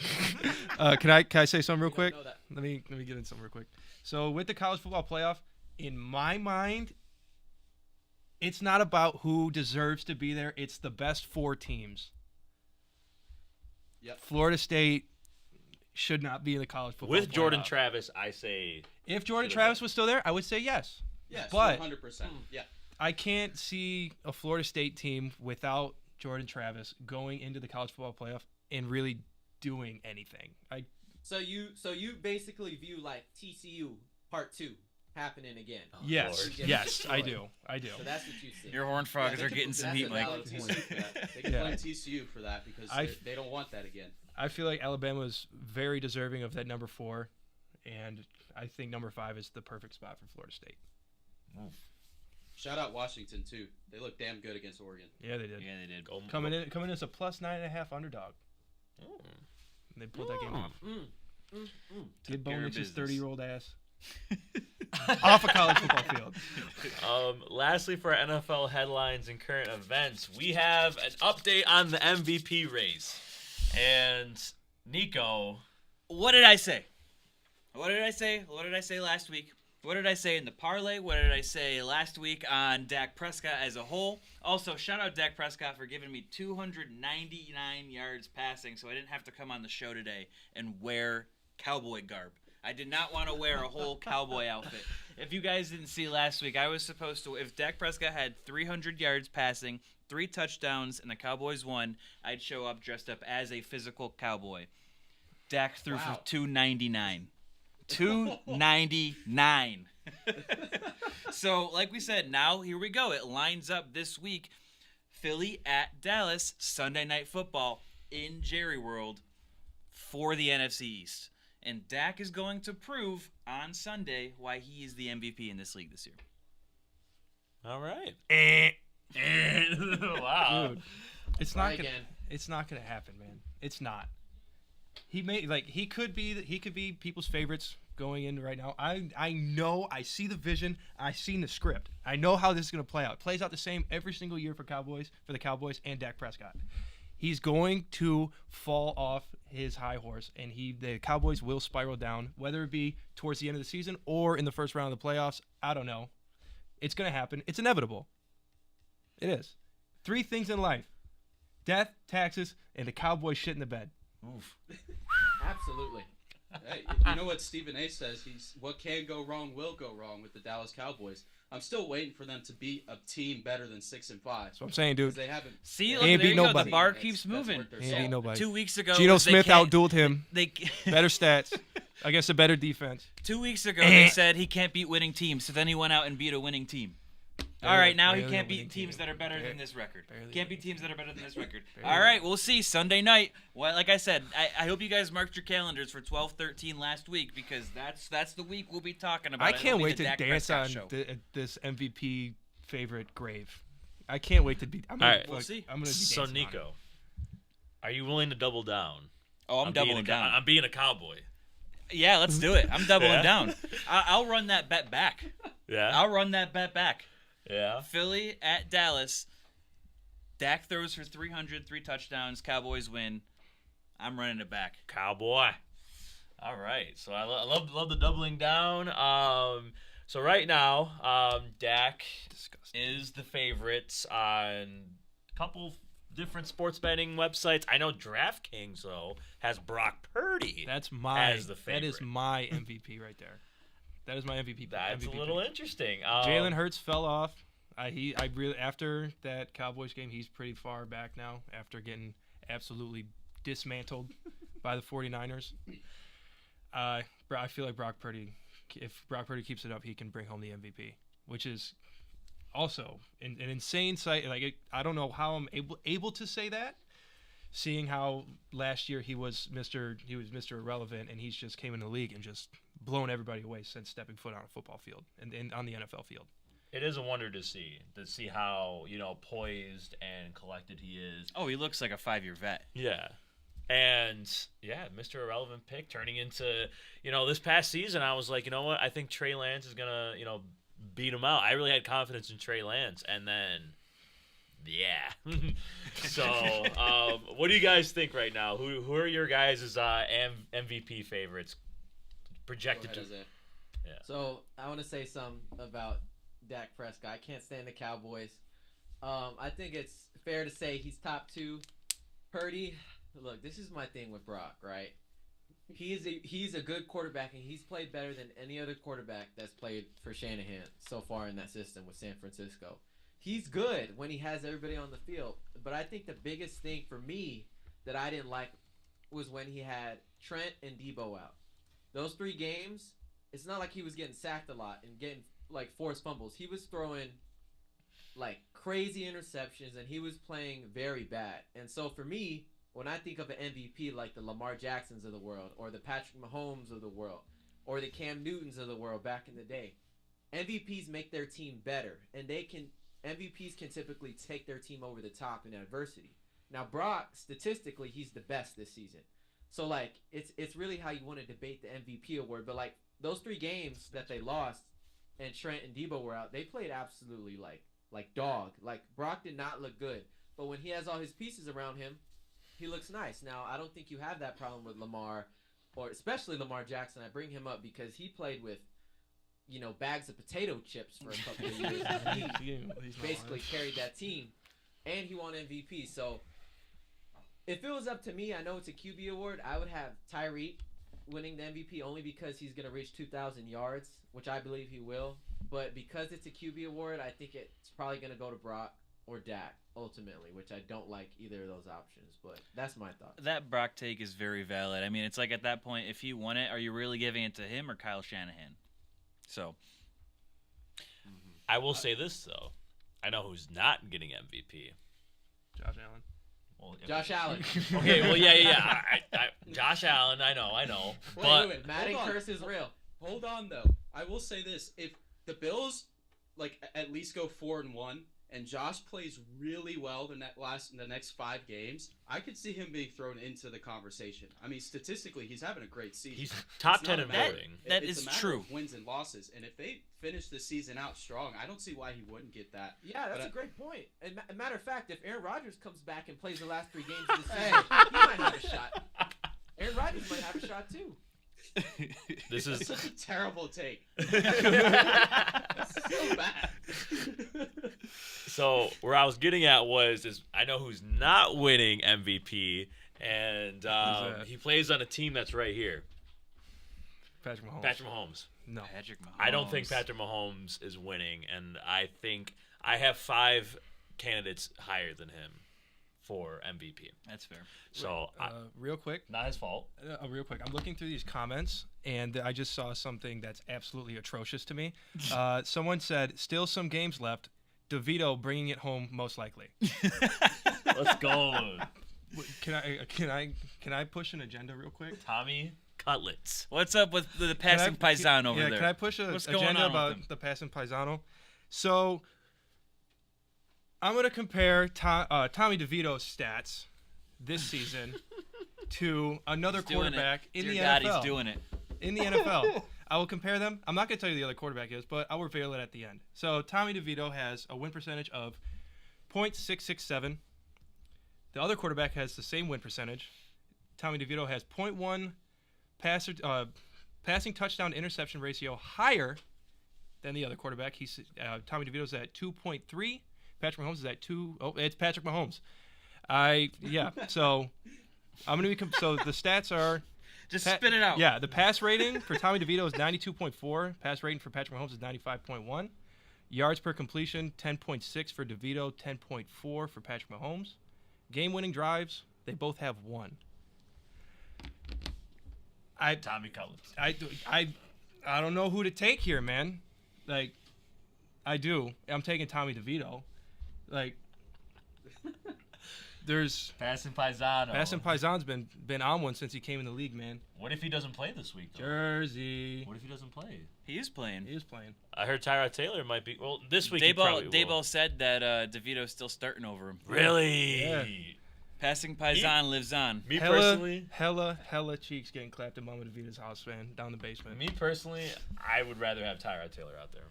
Can I say something real We don't quick? know that. Let me get in something real quick. So with the college football playoff, in my mind, it's not about who deserves to be there. It's the best 4 teams. Yep. Florida State should not be in the college football With Jordan playoff. Travis, I say If Jordan Should've Travis been. was still there, I would say yes. Yes, But- 100%. Yeah. I can't see a Florida State team without Jordan Travis going into the college football playoff and really doing anything. So you basically view like TCU Part 2 happening again. Yes, Lord. yes, I do. So that's what you see. Your Horned Frogs they are can- getting some that's heat, a Mike. valid TCU for that. They can Yeah. blame TCU for that because they don't want that again. I feel like Alabama is very deserving of that number 4, and I think number 5 is the perfect spot for Florida State. Shout out Washington too. They look damn good against Oregon. Yeah, they did. Yeah, they did. Coming in as a plus 9.5 underdog. They pulled that game off. Get care of Bo Nix's business. 30-year-old ass off a college football field. Lastly, for NFL headlines and current events, we have an update on the MVP race. And Nico, What did I say? What did I say last week? What did I say in the parlay? What did I say last week on Dak Prescott as a whole? Also, shout out Dak Prescott for giving me 299 yards passing, so I didn't have to come on the show today and wear cowboy garb. I did not want to wear a whole cowboy outfit. If you guys didn't see last week, I was supposed to, if Dak Prescott had 300 yards passing, 3 touchdowns, and the Cowboys won, I'd show up dressed up as a physical cowboy. Dak threw for 299. 299. So, like we said, now here we go. It lines up this week. Philly at Dallas, Sunday Night Football in Jerry World for the NFC East. And Dak is going to prove on Sunday why he is the MVP in this league this year. all right. Dude, Wow. it's Try not gonna, again. it's not gonna happen, man. It's not. He could be people's favorites going in right now. I know. I see the vision. I've seen the script. I know how this is gonna play out. It plays out the same every single year for the Cowboys and Dak Prescott. He's going to fall off his high horse, and the Cowboys will spiral down, whether it be towards the end of the season or in the first round of the playoffs. I don't know. It's gonna happen. It's inevitable. It is. 3 things in life: death, taxes, and the Cowboys shit in the bed. Absolutely. Hey, you know what Stephen A says? What can go wrong will go wrong with the Dallas Cowboys. I'm still waiting for them to beat a team better than 6-5. That's what I'm saying, 'Cause dude. they haven't. See, Ain't look, there beat you go. nobody. The bar That's- keeps that's moving. what they're Ain't saying. beat nobody. 2 weeks ago, Geno they Smith can't- outdueled him. They Better stats against a better defense. 2 weeks ago, they said he can't beat winning teams, so then he went out and beat a winning team. All right, now he barely can't a winning beat teams team. that are better Barely- than this record. barely Can't a beat teams that are better than this record. Barely. All right, we'll see Sunday night. Well, like I said, I hope you guys marked your calendars for 12-13 last week because that's the week we'll be talking about. I It'll can't be wait the to Dak dance Prescott on show. this MVP favorite grave. I can't wait to be. I'm gonna, All right. We'll see. I'm gonna be So dancing on it. Nico, are you willing to double down? Oh, I'm being doubling a, down. I'm being a cowboy. Yeah, let's do it. I'm doubling Yeah? down. I'll run that bet back. Yeah. I'll run that bet back. Yeah. Philly at Dallas. Dak throws for 300, 3 touchdowns. Cowboys win. I'm running it back. Cowboy. All right. So I love the doubling down. So right now, Dak Disgusting. is the favorite on a couple different sports betting websites. I know DraftKings though has Brock Purdy. That's my. As the that is favorite. my MVP right there. That is my MVP. That's MVP a little pick. interesting. Jalen Hurts fell off. I really after that Cowboys game, he's pretty far back now after getting absolutely dismantled by the 49ers. I feel like Brock Purdy, if Brock Purdy keeps it up, he can bring home the MVP, which is also an insane sight. Like I don't know how I'm able to say that, seeing how last year he was Mr. Irrelevant, and he's just came in the league and just blown everybody away since stepping foot on a football field and on the NFL field. It is a wonder to see how poised and collected he is. Oh, he looks like a 5-year vet. Yeah. And yeah, Mr. Irrelevant pick turning into, this past season, I was like, you know what? I think Trey Lance is going to, beat him out. I really had confidence in Trey Lance, and then, yeah. So, what do you guys think right now? Who are your guys' MVP favorites projected Go to? ahead, Isaiah. Yeah. So I want to say something about Dak Prescott. I can't stand the Cowboys. I think it's fair to say he's top 2. Purdy, look, this is my thing with Brock, right? He's a good quarterback, and he's played better than any other quarterback that's played for Shanahan so far in that system with San Francisco. He's good when he has everybody on the field, but I think the biggest thing for me that I didn't like was when he had Trent and Debo out. Those 3 games, it's not like he was getting sacked a lot and getting like forced fumbles. He was throwing like crazy interceptions, and he was playing very bad. And so for me, when I think of an MVP like the Lamar Jacksons of the world, or the Patrick Mahomes of the world, or the Cam Newtons of the world back in the day, MVPs make their team better, and MVPs can typically take their team over the top in adversity. Now Brock, statistically, he's the best this season. So like it's really how you want to debate the MVP award, but like those 3 games that they lost and Trent and Debo were out, they played absolutely like dog. Like Brock did not look good, but when he has all his pieces around him, he looks nice. Now, I don't think you have that problem with Lamar, or especially Lamar Jackson. I bring him up because he played with, bags of potato chips for a couple of years. He basically carried that team, and he won MVP. So, if it was up to me, I know it's a QB award. I would have Tyreek winning the MVP only because he's going to reach 2,000 yards, which I believe he will. But because it's a QB award, I think it's probably going to go to Brock or Dak ultimately, which I don't like either of those options, but that's my thought. That Brock take is very valid. I mean, it's like at that point, if he won it, are you really giving it to him or Kyle Shanahan? So, I will say this though, I know who's not getting MVP. Josh Allen. Well, Josh Allen. Okay, well, yeah. Josh Allen, I know, but wait. Madden Hold on. curse is real. Hold on though. I will say this: if the Bills at least go 4-1, and Josh plays really well the next 5 games, I could see him being thrown into the conversation. I mean, statistically, he's having a great season. he's top It's 10 not in a matter- voting. That it's is a matter true. of wins and losses, and if they finish the season out strong, I don't see why he wouldn't get that. Yeah, that's But a great point. And matter of fact, if Aaron Rodgers comes back and plays the last 3 games of the season, he might have a shot. Aaron Rodgers might have a shot too. This That's is such a terrible take. So bad. so where I was getting at is I know who's not winning MVP, and that? he plays on a team that's right here. Patrick Mahomes. Patrick Mahomes. No. Patrick Mahomes. I don't think Patrick Mahomes is winning, and I think I have 5 candidates higher than him for MVP. That's fair. So Real quick. not his fault. Real quick, I'm looking through these comments, and I just saw something that's absolutely atrocious to me. Someone said, "Still some games left. DeVito bringing it home, most likely." Let's go, Can I push an agenda real quick? Tommy Cutlets. What's up with the passing paisan over yeah, there? can I push an What's going agenda on with about him? the passing paisano? So I'm gonna compare Tommy DeVito's stats this season to another He's doing it. quarterback in Dear the God, NFL. he's doing it. In the NFL. I will compare them. I'm not going to tell you the other quarterback is, but I'll reveal it at the end. So Tommy DeVito has a win percentage of .667. The other quarterback has the same win percentage. Tommy DeVito has .1 passing touchdown interception ratio higher than the other quarterback. Tommy DeVito's at 2.3. Patrick Mahomes is at 2. Oh, it's Patrick Mahomes. So I'm going to be so the stats are Just spit it out. Yeah, the pass rating for Tommy DeVito is 92.4. Pass rating for Patrick Mahomes is 95.1. Yards per completion, 10.6 for DeVito, 10.4 for Patrick Mahomes. Game-winning drives, they both have 1. Tommy Cutlets. I don't know who to take here, man. Like, I do. I'm taking Tommy DeVito. Like, there's Passing Paisano. Bassin Paisan's been on one since he came in the league, man. What if he doesn't play this week, though? Jersey. What if he doesn't play? He is playing. He is playing. I heard Tyrod Taylor might be. Well, this week he probably will. Dayball said that DeVito's still starting over him. Really? Yeah. Passing Paisan lives on. Me personally, Hella cheeks getting clapped at Mama DeVito's house, man, down the basement. I would rather have Tyrod Taylor out there.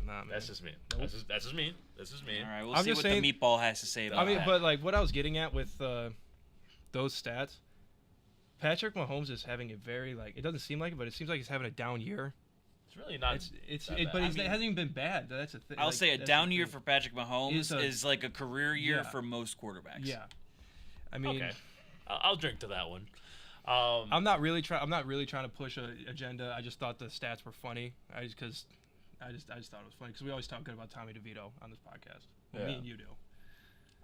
Nah, man. That's just me. Nope. That's just me. This is me. All right, we'll I'm see just what saying- the meatball has to say about I mean, that. but like what I was getting at with those stats, Patrick Mahomes is having a very like it doesn't seem like it, but it seems like he's having a down year. It's really not. It's that but bad. it hasn't even been bad. That's the thing. I'll like, say a that's down the year thing. for Patrick Mahomes is like a career year Yeah. for most quarterbacks. Yeah, I mean, Okay. I'll drink to that one. I'm not really trying to push an agenda. I just thought the stats were funny. I just thought it was funny because we always talk good about Tommy DeVito on this podcast. Well, me Yeah. and you do.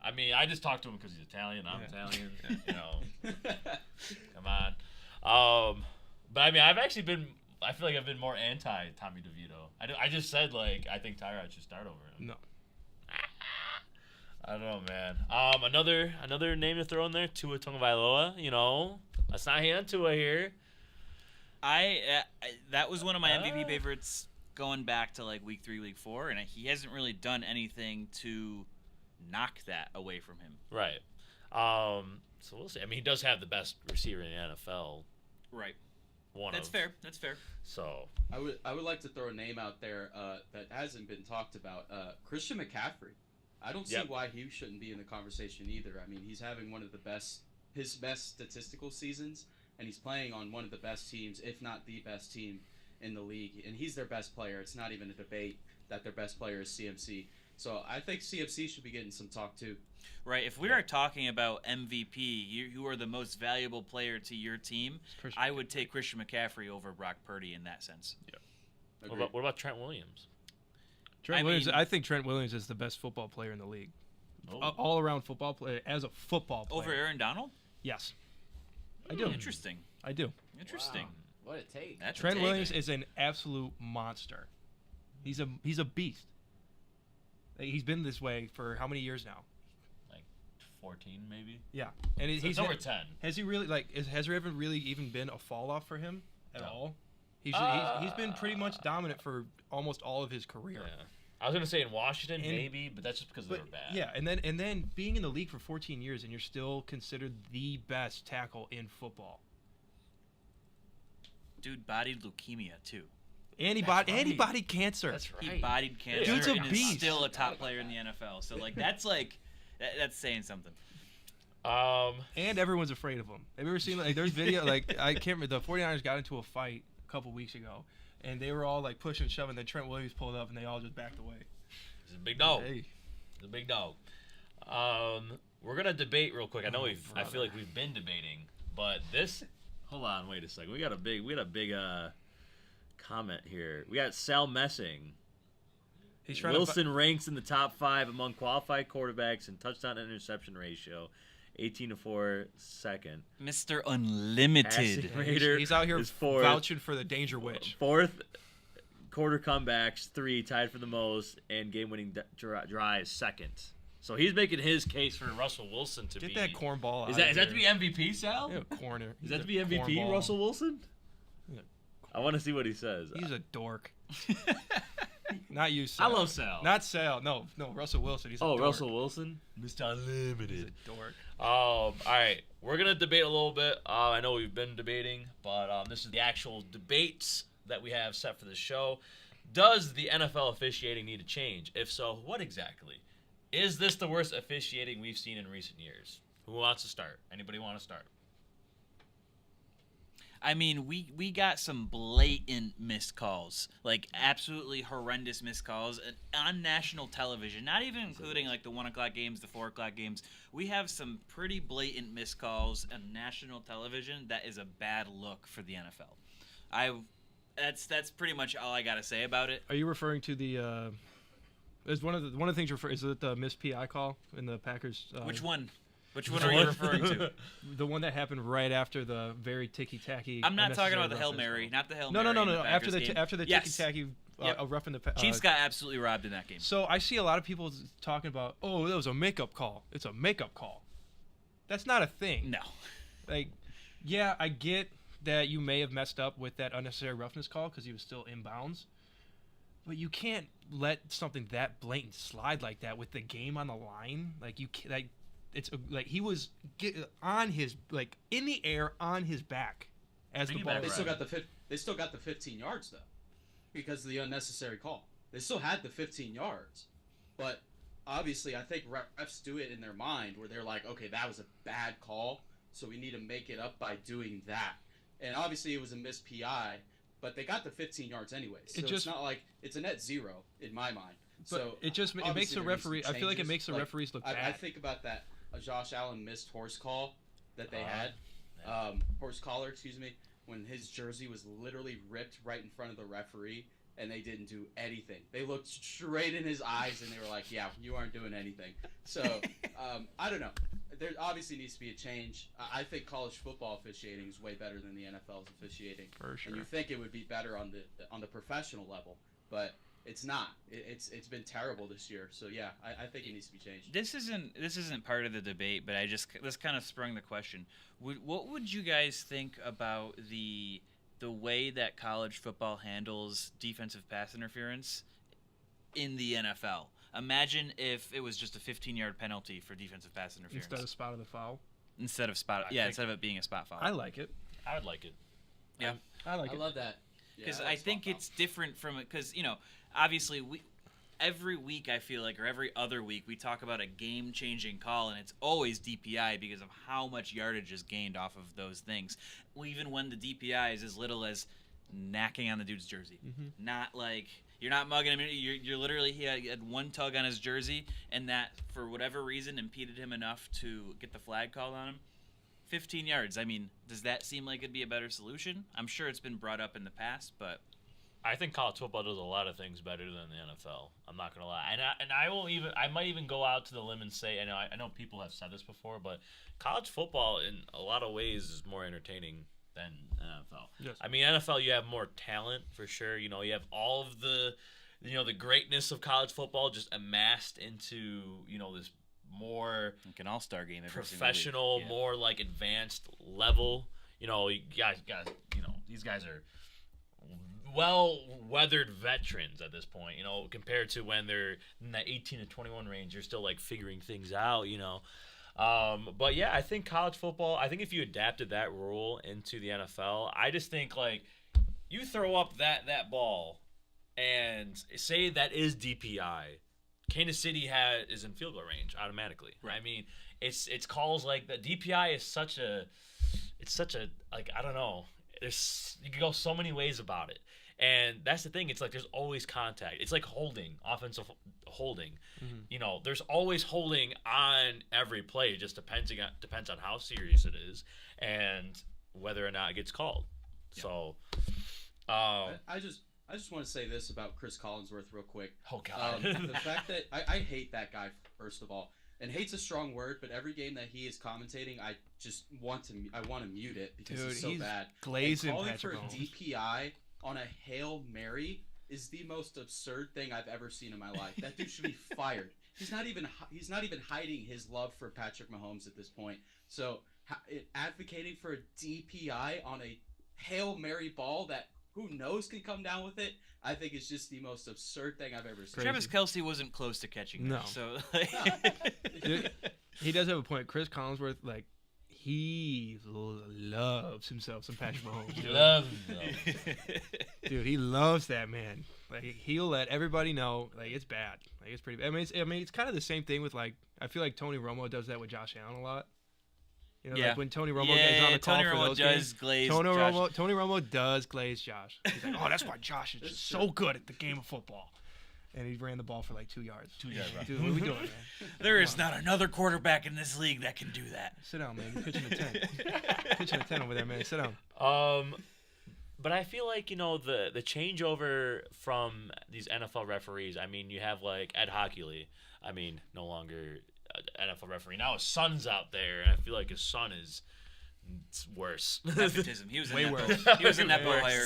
I mean, I just talked to him because he's Italian. I'm Yeah. Italian. You know, come on. But I mean, I feel like I've been more anti Tommy DeVito. I just said like I think Tyrod should start over him. No. I don't know, man. Another name to throw in there, Tua Tagovailoa. You know, let's not hand Tua here. That was one of my MVP favorites going back to like week 3, week 4, and he hasn't really done anything to knock that away from him. Right. So we'll see. I mean, he does have the best receiver in the NFL. Right. That's fair. That's fair. So I would like to throw a name out there that hasn't been talked about. Christian McCaffrey. I don't see Yep. why he shouldn't be in the conversation either. I mean, he's having one of his best statistical seasons, and he's playing on one of the best teams, if not the best team in the league. And he's their best player. It's not even a debate that their best player is CMC. So I think CMC should be getting some talk too. Right. If we are talking about MVP, who are the most valuable player to your team, Christian I would take Christian McCaffrey over Brock Purdy in that sense. Agreed. what about Trent Williams? Trent I Williams. mean- I think Trent Williams is the best football player in the league. Oh. All around football player as a football player. Over Aaron Donald? Yes, I do. Interesting. I do. Interesting. Wow. What a take. That's a Trent take. Williams is an absolute monster. He's a beast. He's been this way for how many years now? 14 maybe. Yeah, and So he's it's over 10. Has he really has there ever really even been a fall off for him at No. all? He's been pretty much dominant for almost all of his career. Yeah. I was gonna say in Washington And- maybe, but that's just because they But were bad. yeah, and then being in the league for 14 years and you're still considered the best tackle in football. Dude bodied leukemia, too. Antibody cancer. That's right. He bodied cancer Dude's a and is beast. still a top player in the NFL. So, like, that's saying something. And everyone's afraid of him. Have you ever seen like there's video like I can't remember the 49ers got into a fight a couple weeks ago and they were all like pushing and shoving, then Trent Williams pulled up and they all just backed away. He's a big dog. Hey. He's a big dog. We're gonna debate real quick. I know I feel brother. like we've been debating, but this. Hold on, wait a second. We got a big comment here. We got Sal Messing. He's trying Wilson ranks in the top 5 among qualified quarterbacks in touchdown to interception ratio, 18-4 second. Mr. Passing Unlimited. Raider he's out here is fourth. vouching for the Danger Witch. 4th quarter comebacks, 3 tied for the most, and game-winning drives 2nd. So he's making his case for Russell Wilson to Get be. that cornball Is out that of to here. be MVP, Sal? He's a corner. Is He's that a to be MVP, cornball. Russell Wilson? He's I want to see what he says. He's a dork. Not you, Sal. I love Sal. Not Sal. No, Russell Wilson. He's a dork. Russell Wilson, Mr. He's Unlimited. a dork. All right, we're gonna debate a little bit. I know we've been debating, but this is the actual debates that we have set for the show. Does the NFL officiating need to change? If so, what exactly? Is this the worst officiating we've seen in recent years? Who wants to start? Anybody want to start? I mean, we got some blatant missed calls, like absolutely horrendous missed calls on national television, not even including like the 1 o'clock games, the 4 o'clock games. We have some pretty blatant missed calls on national television that is a bad look for the NFL. That's pretty much all I got to say about it. Are you referring to the? Is one of the things you're referring? Is it the missed PI call in the Packers? Which one? Which one are you referring to? The one that happened right after the very ticky-tacky. I'm not talking about the Hail unnecessary Mary, roughness not the Hail call. Mary. No. in the After Packers the game. after the Yes. ticky-tacky Yep. roughing the. Chiefs got absolutely robbed in that game. So I see a lot of people talking about, oh, that was a makeup call. It's a makeup call. That's not a thing. No. Like, yeah, I get that you may have messed up with that unnecessary roughness call because he was still in bounds. But you can't let something that blatant slide like that with the game on the line. Like you, like it's like he was on his like in the air on his back as the Bring it ball. back, They was still Right. got the 15 yards though, because of the unnecessary call. They still had the 15 yards, but obviously I think refs do it in their mind where they're like, okay, that was a bad call, so we need to make it up by doing that. And obviously it was a missed PI, but they got the 15 yards anyway. So it's not like it's a net zero in my mind. But so it makes the referee. I feel like it makes the referees look bad. I think about that Josh Allen missed horse call that they had, horse collar, excuse me, when his jersey was literally ripped right in front of the referee, and they didn't do anything. They looked straight in his eyes, and they were like, "Yeah, you aren't doing anything." So I don't know. There obviously needs to be a change. I think college football officiating is way better than the NFL's officiating. For sure. And you think it would be better on the professional level, but it's not. It's been terrible this year. So yeah, I think it needs to be changed. This isn't part of the debate, but this kind of sprung the question. What would you guys think about the way that college football handles defensive pass interference in the NFL? Imagine if it was just a 15-yard penalty for defensive pass interference Instead of spot of the foul. Instead of it being a spot foul. I like it. I would like it. Yeah, I like it. I love that. because I think it's different from it. Because obviously every week I feel like, or every other week, we talk about a game-changing call, and it's always DPI because of how much yardage is gained off of those things. Even when the DPI is as little as knacking on the dude's jersey, not like you're not mugging him. You're literally, he had one tug on his jersey, and that for whatever reason impeded him enough to get the flag called on him. 15 yards. I mean, does that seem like it'd be a better solution? I'm sure it's been brought up in the past, but I think college football does a lot of things better than the NFL. I'm not gonna lie, and I might even go out to the limb and say, I know people have said this before, but college football in a lot of ways is more entertaining than NFL. Yes. I mean, NFL you have more talent for sure. You have all of the greatness of college football just amassed into this more like an all-star game every professional, single week. more like advanced level. You guys, these guys are well-weathered veterans at this point, compared to when they're in that 18 to 21 range, you're still like figuring things out, But yeah, I think college football, I think if you adapted that rule into the NFL, I just think like you throw up that ball and say that is DPI, Kansas City is in field goal range automatically. Right. I mean, it's calls like the DPI is such a like, I don't know. You can go so many ways about it. And that's the thing. It's like there's always contact. It's like holding, offensive holding. Mm-hmm. There's always holding on every play. It just depends on how serious it is and whether or not it gets called. Yeah. So, I just want to say this about Chris Collinsworth real quick. Oh God, the fact that I hate that guy first of all, and hate's a strong word, but every game that he is commentating, I want to mute it because it's so bad. Glazing calling Patrick for a Mahomes. DPI on a Hail Mary is the most absurd thing I've ever seen in my life. That dude should be fired. He's not even hiding his love for Patrick Mahomes at this point. So advocating for a DPI on a Hail Mary ball that who knows can come down with it, I think it's just the most absurd thing I've ever seen. Travis Kelce wasn't close to catching that. No. So he does have a point. Chris Collinsworth, like, he loves himself some Patrick Mahomes. Dude. Loves him. Dude, he loves that man. Like, he'll let everybody know. Like, it's bad. Like, it's pretty bad. I mean, it's kind of the same thing with, like, I feel like Tony Romo does that with Josh Allen a lot. Like when Tony Romo is on the call Tony for Romo those does games. glaze Tony Josh. Romo does glaze Josh. He's like, oh, that's why Josh is just so good at the game of football. And he ran the ball for like 2 yards. 2 yards, right? Dude, what are we doing, man? There is not another quarterback in this league that can do that. Sit down, man. You're pitching a 10. Pitching a 10 over there, man. Sit down. But I feel like, the changeover from these NFL referees, I mean, you have like Ed Hockley. I mean, no longer NFL referee. Now his son's out there, and I feel like his son is worse. Nepotism. He was Way a worse. Nepo. He was a Nepo hire.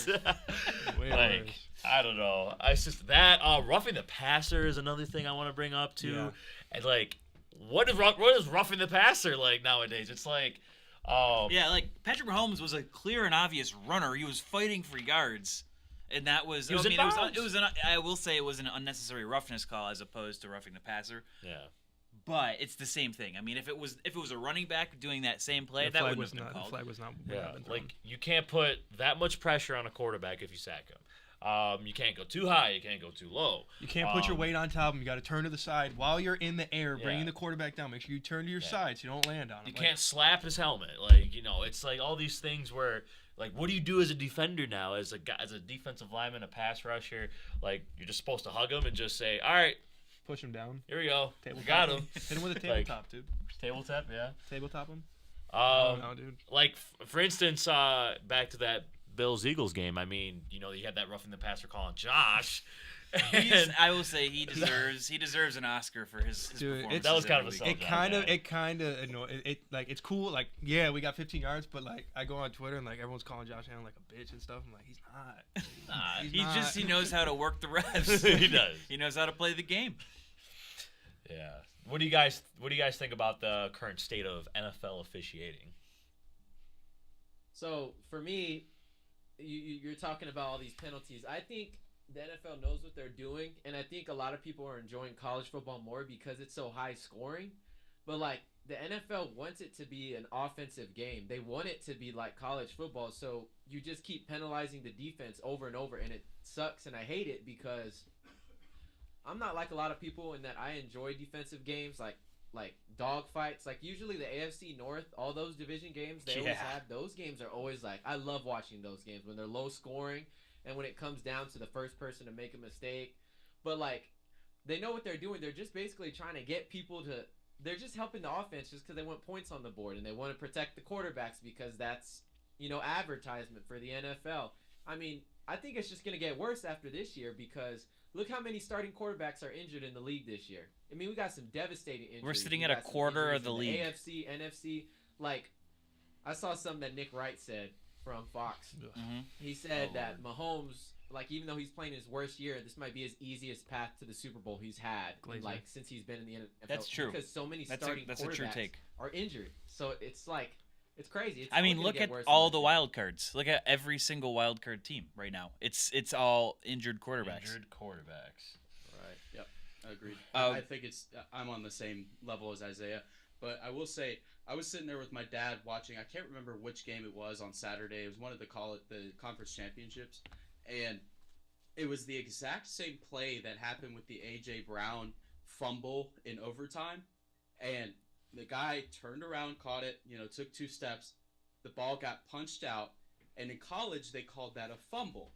Way like, worse. I don't know. It's just that roughing the passer is another thing I want to bring up too. Yeah. And like, what is roughing the passer like nowadays? It's like, yeah, like Patrick Mahomes was a clear and obvious runner. He was fighting for yards, and that was. I will say it was an unnecessary roughness call as opposed to roughing the passer. Yeah. But it's the same thing. I mean, if it was a running back doing that same play, that wouldn't have been called. The flag was not. Yeah, like you can't put that much pressure on a quarterback if you sack him. You can't go too high. You can't go too low. You can't put your weight on top of him. You got to turn to the side while you're in the air, bringing the quarterback down. Make sure you turn to your side so you don't land on him. You can't slap his helmet. Like, it's like all these things where, like, what do you do as a defender now? As a defensive lineman, a pass rusher, like, you're just supposed to hug him and just say, all right, push him down. here we go. Tabletop We got him. him. Hit him with a tabletop, dude. Tabletop, yeah. Tabletop him. No, dude. Like, for instance, back to that Bills-Eagles game, I mean, you had that roughing the passer calling Josh. I will say he deserves an Oscar for his Dude, performance. that was kind of a It kind of it's cool. Like, yeah, we got 15 yards, but like I go on Twitter and like everyone's calling Josh Allen like a bitch and stuff. I'm like, he's not. He's not. He knows how to work the refs. He does. He knows how to play the game. Yeah. What do you guys think about the current state of NFL officiating? So for me, you're talking about all these penalties. I think the NFL knows what they're doing, and I think a lot of people are enjoying college football more because it's so high scoring. But like the NFL wants it to be an offensive game. They want it to be like college football. So you just keep penalizing the defense over and over, and it sucks. And I hate it because I'm not like a lot of people in that I enjoy defensive games like dog fights. Like usually the AFC North, all those division games, they always have those games are always like, I love watching those games when they're low scoring and when it comes down to the first person to make a mistake. But like they know what they're doing. They're just basically trying to get people to, they're just helping the offense just because they want points on the board and they want to protect the quarterbacks because that's, advertisement for the NFL. I mean, I think it's just going to get worse after this year because look how many starting quarterbacks are injured in the league this year. I mean, we got some devastating injuries. We're sitting at a quarter of the league. AFC, NFC. Like, I saw something that Nick Wright said from Fox. Mm-hmm. He said that Mahomes, like, even though he's playing his worst year, this might be his easiest path to the Super Bowl he's had, like, since he's been in the NFL. That's true. Because so many starting that's a true quarterbacks take. are injured. So it's like, it's crazy. It's I mean, only look gonna at get worse all than the this wild cards. Look at every single wild card team right now. It's all injured quarterbacks. Injured quarterbacks. Right. Yep, agreed. I think I'm on the same level as Isaiah, but I will say I was sitting there with my dad watching. I can't remember which game it was on Saturday. It was one of the conference championships, and it was the exact same play that happened with the AJ Brown fumble in overtime, and the guy turned around, caught it, took 2 steps. The ball got punched out, and in college they called that a fumble,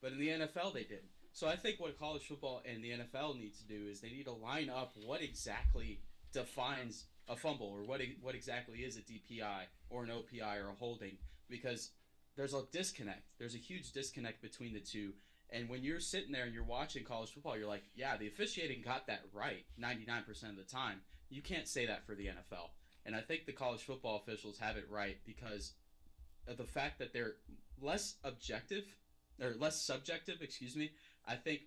but in the NFL they didn't. So I think what college football and the NFL need to do is they need to line up what exactly defines a fumble or what exactly is a DPI or an OPI or a holding, because there's a disconnect. There's a huge disconnect between the two. And when you're sitting there and you're watching college football, you're like, yeah, the officiating got that right 99% of the time. You can't say that for the NFL. And I think the college football officials have it right because of the fact that they're less subjective, I think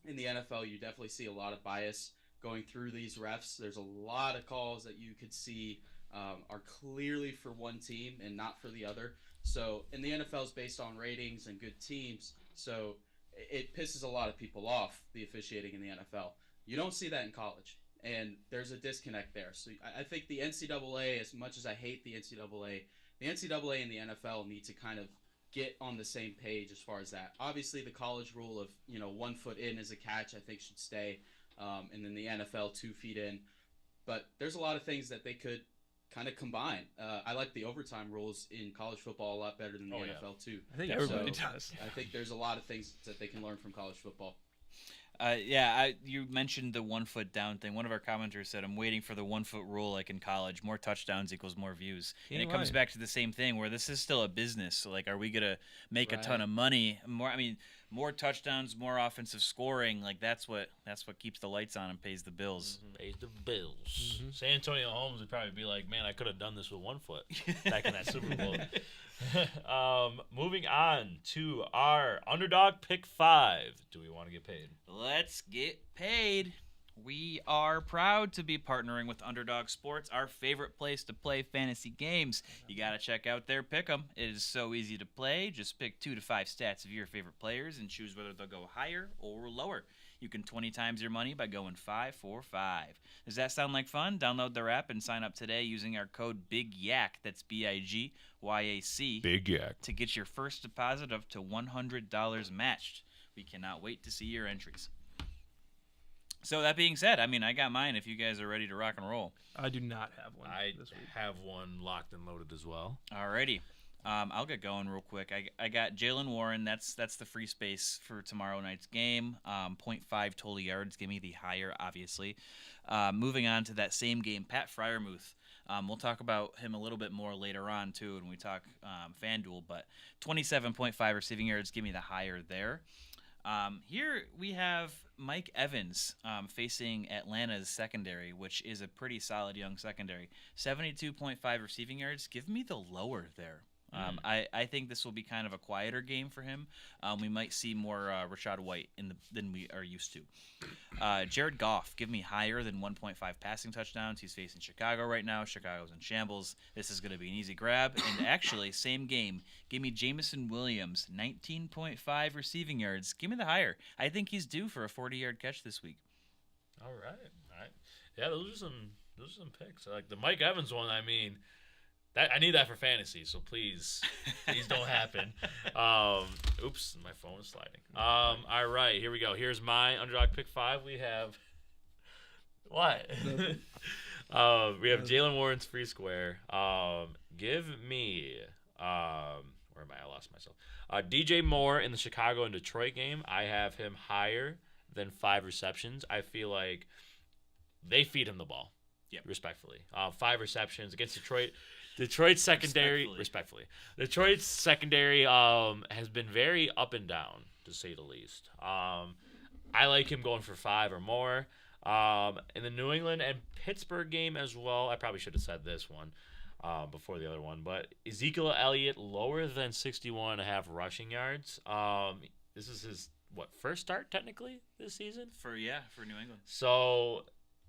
in the NFL you definitely see a lot of bias going through these refs. There's a lot of calls that you could see are clearly for one team and not for the other. So, and the NFL is based on ratings and good teams, so it pisses a lot of people off, the officiating in the NFL. You don't see that in college, and there's a disconnect there. So I think the NCAA, as much as I hate the NCAA and the NFL need to kind of get on the same page as far as that. Obviously, the college rule of 1 foot in is a catch, I think should stay, and then the NFL 2 feet in. But there's a lot of things that they could kind of combine. I like the overtime rules in college football a lot better than the NFL too. I think everybody does. I think there's a lot of things that they can learn from college football. You mentioned the 1 foot down thing. One of our commenters said, I'm waiting for the 1 foot rule like in college. More touchdowns equals more views. And it comes back to the same thing where this is still a business. So, like, are we going to make a ton of money? More touchdowns, more offensive scoring. Like, that's what keeps the lights on and pays the bills. Mm-hmm. Pays the bills. Mm-hmm. San Antonio Holmes would probably be like, man, I could have done this with 1 foot back in that Super Bowl. Moving on to our underdog pick 5. Do we want to get paid? Let's get paid. We are proud to be partnering with Underdog Sports, our favorite place to play fantasy games. You got to check out their pick'em. It is so easy to play. Just pick 2 to 5 stats of your favorite players and choose whether they'll go higher or lower. You can 20 times your money by going 5-4-5. Does that sound like fun? Download their app and sign up today using our code BIGYAC. That's BIGYAC. Big Yak. To get your first deposit up to $100 matched. We cannot wait to see your entries. So that being said, I mean, I got mine if you guys are ready to rock and roll. I do not have one I this week. have one locked and loaded as well. Alrighty. I'll get going real quick. I got Jalen Warren. That's the free space for tomorrow night's game. 0.5 total yards. Give me the higher, obviously. Moving on to that same game, Pat Fryermuth. We'll talk about him a little bit more later on, too, when we talk FanDuel. But 27.5 receiving yards. Give me the higher there. Here we have Mike Evans facing Atlanta's secondary, which is a pretty solid young secondary. 72.5 receiving yards. Give me the lower there. I think this will be kind of a quieter game for him. We might see more Rashad White than we are used to. Jared Goff, give me higher than 1.5 passing touchdowns. He's facing Chicago right now. Chicago's in shambles. This is going to be an easy grab. And actually, same game, give me Jameson Williams, 19.5 receiving yards. Give me the higher. I think he's due for a 40-yard catch this week. All right. Yeah, those are some picks. Like the Mike Evans one, I mean, I need that for fantasy, so please don't happen. Oops, my phone is sliding. All right, here we go. Here's my underdog pick 5. We have what? We have Jalen Warren's free square. Give me where am I? I lost myself. DJ Moore in the Chicago and Detroit game. I have him higher than 5 receptions. I feel like they feed him the ball. Yep. Respectfully. 5 receptions against Detroit. Detroit's secondary, respectfully. Detroit's secondary has been very up and down, to say the least. I like him going for 5 or more. In the New England and Pittsburgh game as well, I probably should have said this one before the other one, but Ezekiel Elliott lower than 61.5 rushing yards. This is his, first start technically this season? For New England. So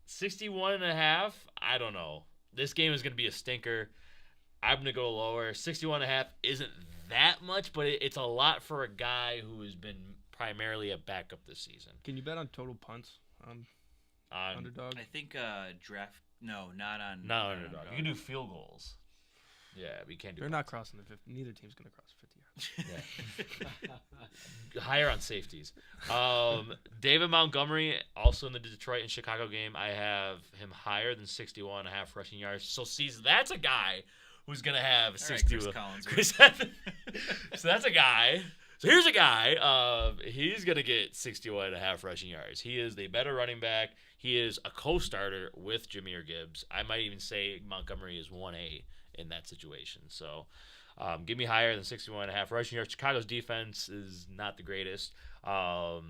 61.5, I don't know. This game is going to be a stinker. I'm going to go lower. 61.5 isn't that much, but it's a lot for a guy who has been primarily a backup this season. Can you bet on total punts on underdog? I think draft. No, not on. Not underdog. You can do field goals. Yeah, we can't do. They're not crossing the 50. Neither team's going to cross 50 yards. Yeah. Higher on safeties. David Montgomery, also in the Detroit and Chicago game, I have him higher than 61.5 rushing yards. So, that's a guy who's going to have 60. Chris Collins. So that's a guy. So here's a guy. He's going to get 61.5 rushing yards. He is the better running back. He is a co-starter with Jahmyr Gibbs. I might even say Montgomery is 1A in that situation. So give me higher than 61.5 rushing yards. Chicago's defense is not the greatest. So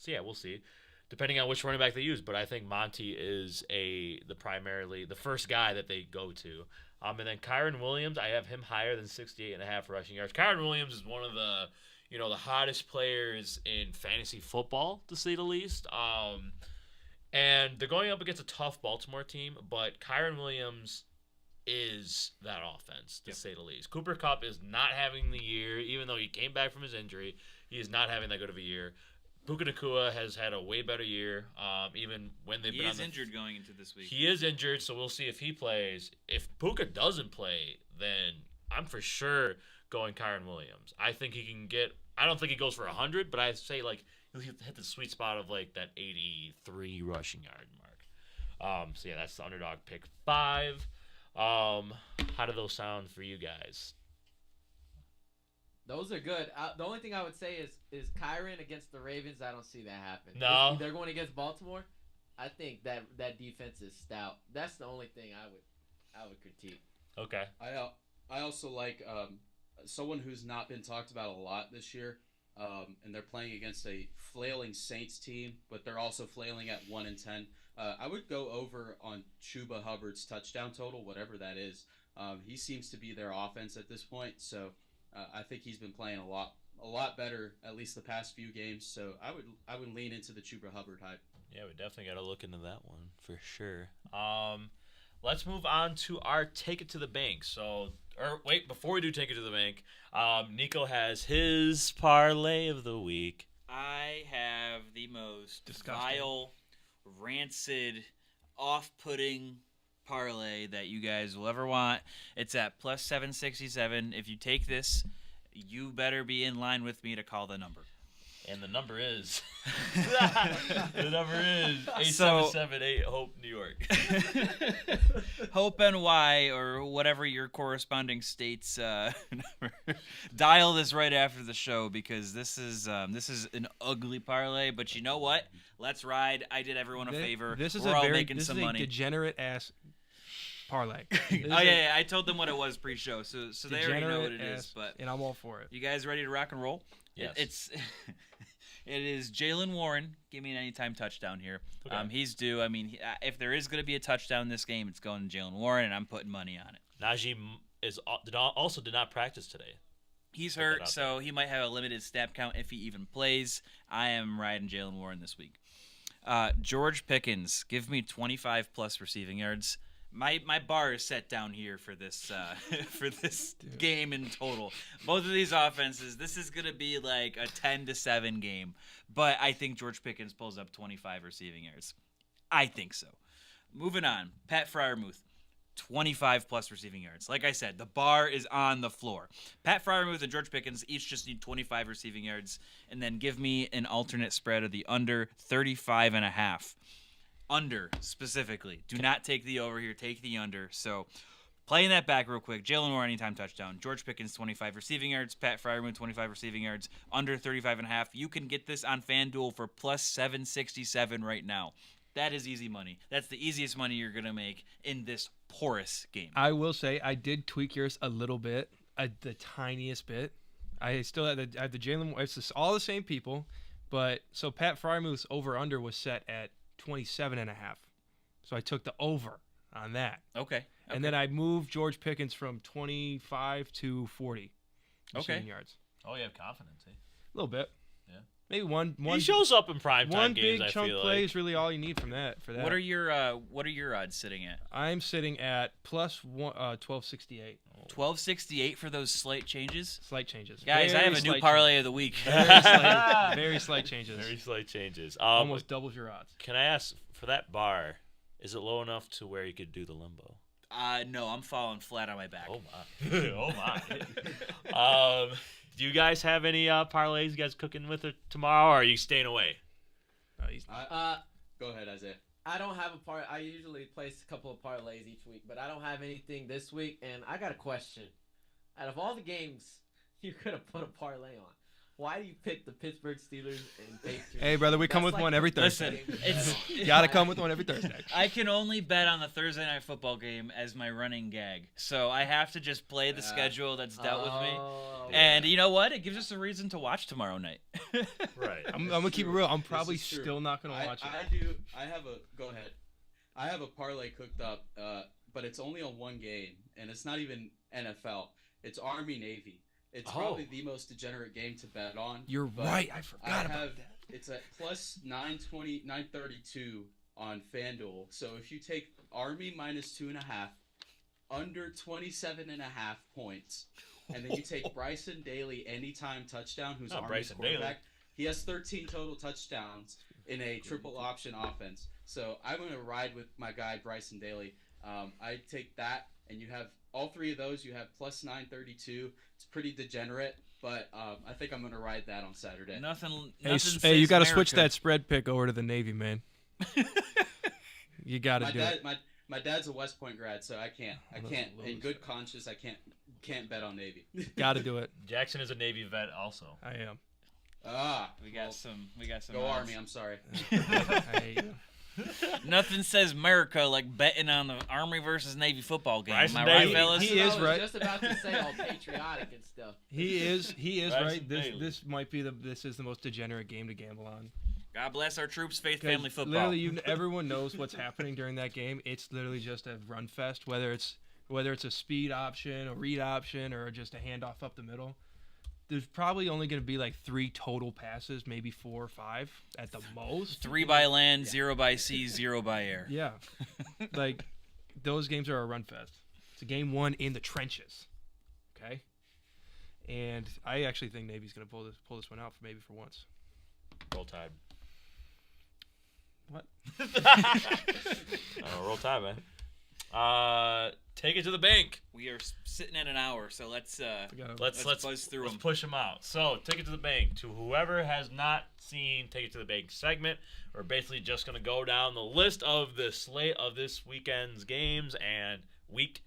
yeah, we'll see. Depending on which running back they use, but I think Monty is the first guy that they go to. And then Kyron Williams, I have him higher than 68.5 rushing yards. Kyron Williams is one of the hottest players in fantasy football, to say the least. And they're going up against a tough Baltimore team, but Kyron Williams is that offense, to say the least. Cooper Kupp is not having the year, even though he came back from his injury. He is not having that good of a year. Puka Nacua has had a way better year, even when they've been on the... He is injured going into this week. He is injured, so we'll see if he plays. If Puka doesn't play, then I'm for sure going Kyron Williams. I think he can get... I don't think he goes for 100, but I say, he'll hit the sweet spot of, that 83 rushing yard mark. So, yeah, that's the underdog pick 5. How do those sound for you guys? Those are good. The only thing I would say is Kyron against the Ravens. I don't see that happen. No, if they're going against Baltimore. I think that defense is stout. That's the only thing I would critique. Okay. I also like someone who's not been talked about a lot this year, and they're playing against a flailing Saints team, but they're also flailing at 1-10. I would go over on Chuba Hubbard's touchdown total, whatever that is. He seems to be their offense at this point, so. I think he's been playing a lot better, at least the past few games. So I would lean into the Chuba Hubbard hype. Yeah, we definitely got to look into that one for sure. Let's move on to our Take It to the Bank. Before we do Take It to the Bank, Nico has his parlay of the week. I have the most Disgusting. vile, rancid, off-putting parlay that you guys will ever want. It's at plus 767. If you take this, you better be in line with me to call the number. And the number is 8778 Hope, New York. Hope NY or whatever your corresponding states dial this right after the show because this is an ugly parlay. But you know what? Let's ride. I did everyone a favor. We're all making some money. Degenerate ass parlay. Yeah, I told them what it was pre-show, so they already know what it is. But and I'm all for it. You guys ready to rock and roll? Yes. It is Jalen Warren. Give me an anytime touchdown here. Okay. He's due. I mean, if there is going to be a touchdown this game, it's going to Jalen Warren, and I'm putting money on it. Najee did not practice today. He's hurt, so he might have a limited snap count if he even plays. I am riding Jalen Warren this week. George Pickens, give me 25-plus receiving yards. My bar is set down here for this game in total. Both of these offenses, this is gonna be like a 10-7 game, but I think George Pickens pulls up 25 receiving yards. I think so. Moving on, Pat Freiermuth, 25-plus receiving yards. Like I said, the bar is on the floor. Pat Freiermuth and George Pickens each just need 25 receiving yards, and then give me an alternate spread of the under 35.5. Under, specifically. Do not take the over here. Take the under. So, playing that back real quick. Jalen Warren, anytime touchdown. George Pickens, 25 receiving yards. Pat Freiermuth, 25 receiving yards. Under 35.5. You can get this on FanDuel for plus 767 right now. That is easy money. That's the easiest money you're going to make in this porous game. I will say I did tweak yours a little bit, the tiniest bit. I still had the Jalen. It's just all the same people, but so Pat Freiermuth's over/under was set at 27.5. So I took the over on that. Okay. And then I moved George Pickens from 25 to 40 receiving yards. Oh, you have confidence, eh? A little bit. Yeah. Maybe one He shows up in primetime one games, big I chunk feel play like. is really all you need from that. For that. What are your odds sitting at? I'm sitting at plus 1268. 1268 for those slight changes? Slight changes. Guys, I Very have a new slight parlay of the week. Very slight changes. Very slight changes. Almost doubles your odds. Can I ask, for that bar, is it low enough to where you could do the limbo? No, I'm falling flat on my back. Oh, my. Oh, my. Do you guys have any parlays you guys cooking with it tomorrow, or are you staying away? Go ahead, Isaiah. I don't have I usually place a couple of parlays each week, but I don't have anything this week. And I got a question. Out of all the games you could have put a parlay on, why do you pick the Pittsburgh Steelers and Patriots? Hey, brother, we come with one every Thursday. Listen, Gotta come with one every Thursday. I can only bet on the Thursday night football game as my running gag, so I have to just play the schedule that's dealt with me. And you know what? It gives us a reason to watch tomorrow night. Right. I'm gonna keep it real. I'm probably still not gonna watch it. Go ahead. I have a parlay cooked up, but it's only on one game, and it's not even NFL. It's Army Navy. It's probably the most degenerate game to bet on. You're right. I forgot about that. It's at plus 932 on FanDuel. So if you take Army minus 2.5, under 27.5 points, and then you take Bryson Daly anytime touchdown, who's Army's Bryson quarterback, Daly. he has 13 total touchdowns in a triple option offense. So I'm going to ride with my guy Bryson Daly. I take that, and you have all three of those. You have plus 932. It's pretty degenerate, but I think I'm going to ride that on Saturday. Nothing Hey, you got to switch that spread pick over to the Navy, man. You got to do it. My dad's a West Point grad, so I can't. In good conscience, I can't bet on Navy. Got to do it. Jackson is a Navy vet also. I am. We got some. Go odds. Army! I'm sorry. I hate you. Nothing says America like betting on the Army versus Navy football game. Bryson Am I right, Daly. fellas? He is I was right. just about to say all patriotic and stuff. He is Bryson right. Daly. This might be this is the most degenerate game to gamble on. God bless our troops, faith, 'Cause family, football. Literally, everyone knows what's happening during that game. It's literally just a run fest, whether it's a speed option, a read option, or just a handoff up the middle. There's probably only going to be like 3 total passes, maybe 4 or 5 at the most. 3 by land, 0 by sea, 0 by air. Yeah, like those games are a run fest. It's a game won in the trenches. Okay, and I actually think Navy's going to pull this one out for once. Roll Tide. What? Roll Tide, man. Take it to the bank. We are sitting at an hour, so let's Let's buzz through let's them. push them out. So, Take It to the Bank. To whoever has not seen Take It to the Bank segment, we're basically just going to go down the list of the slate of this weekend's games and week's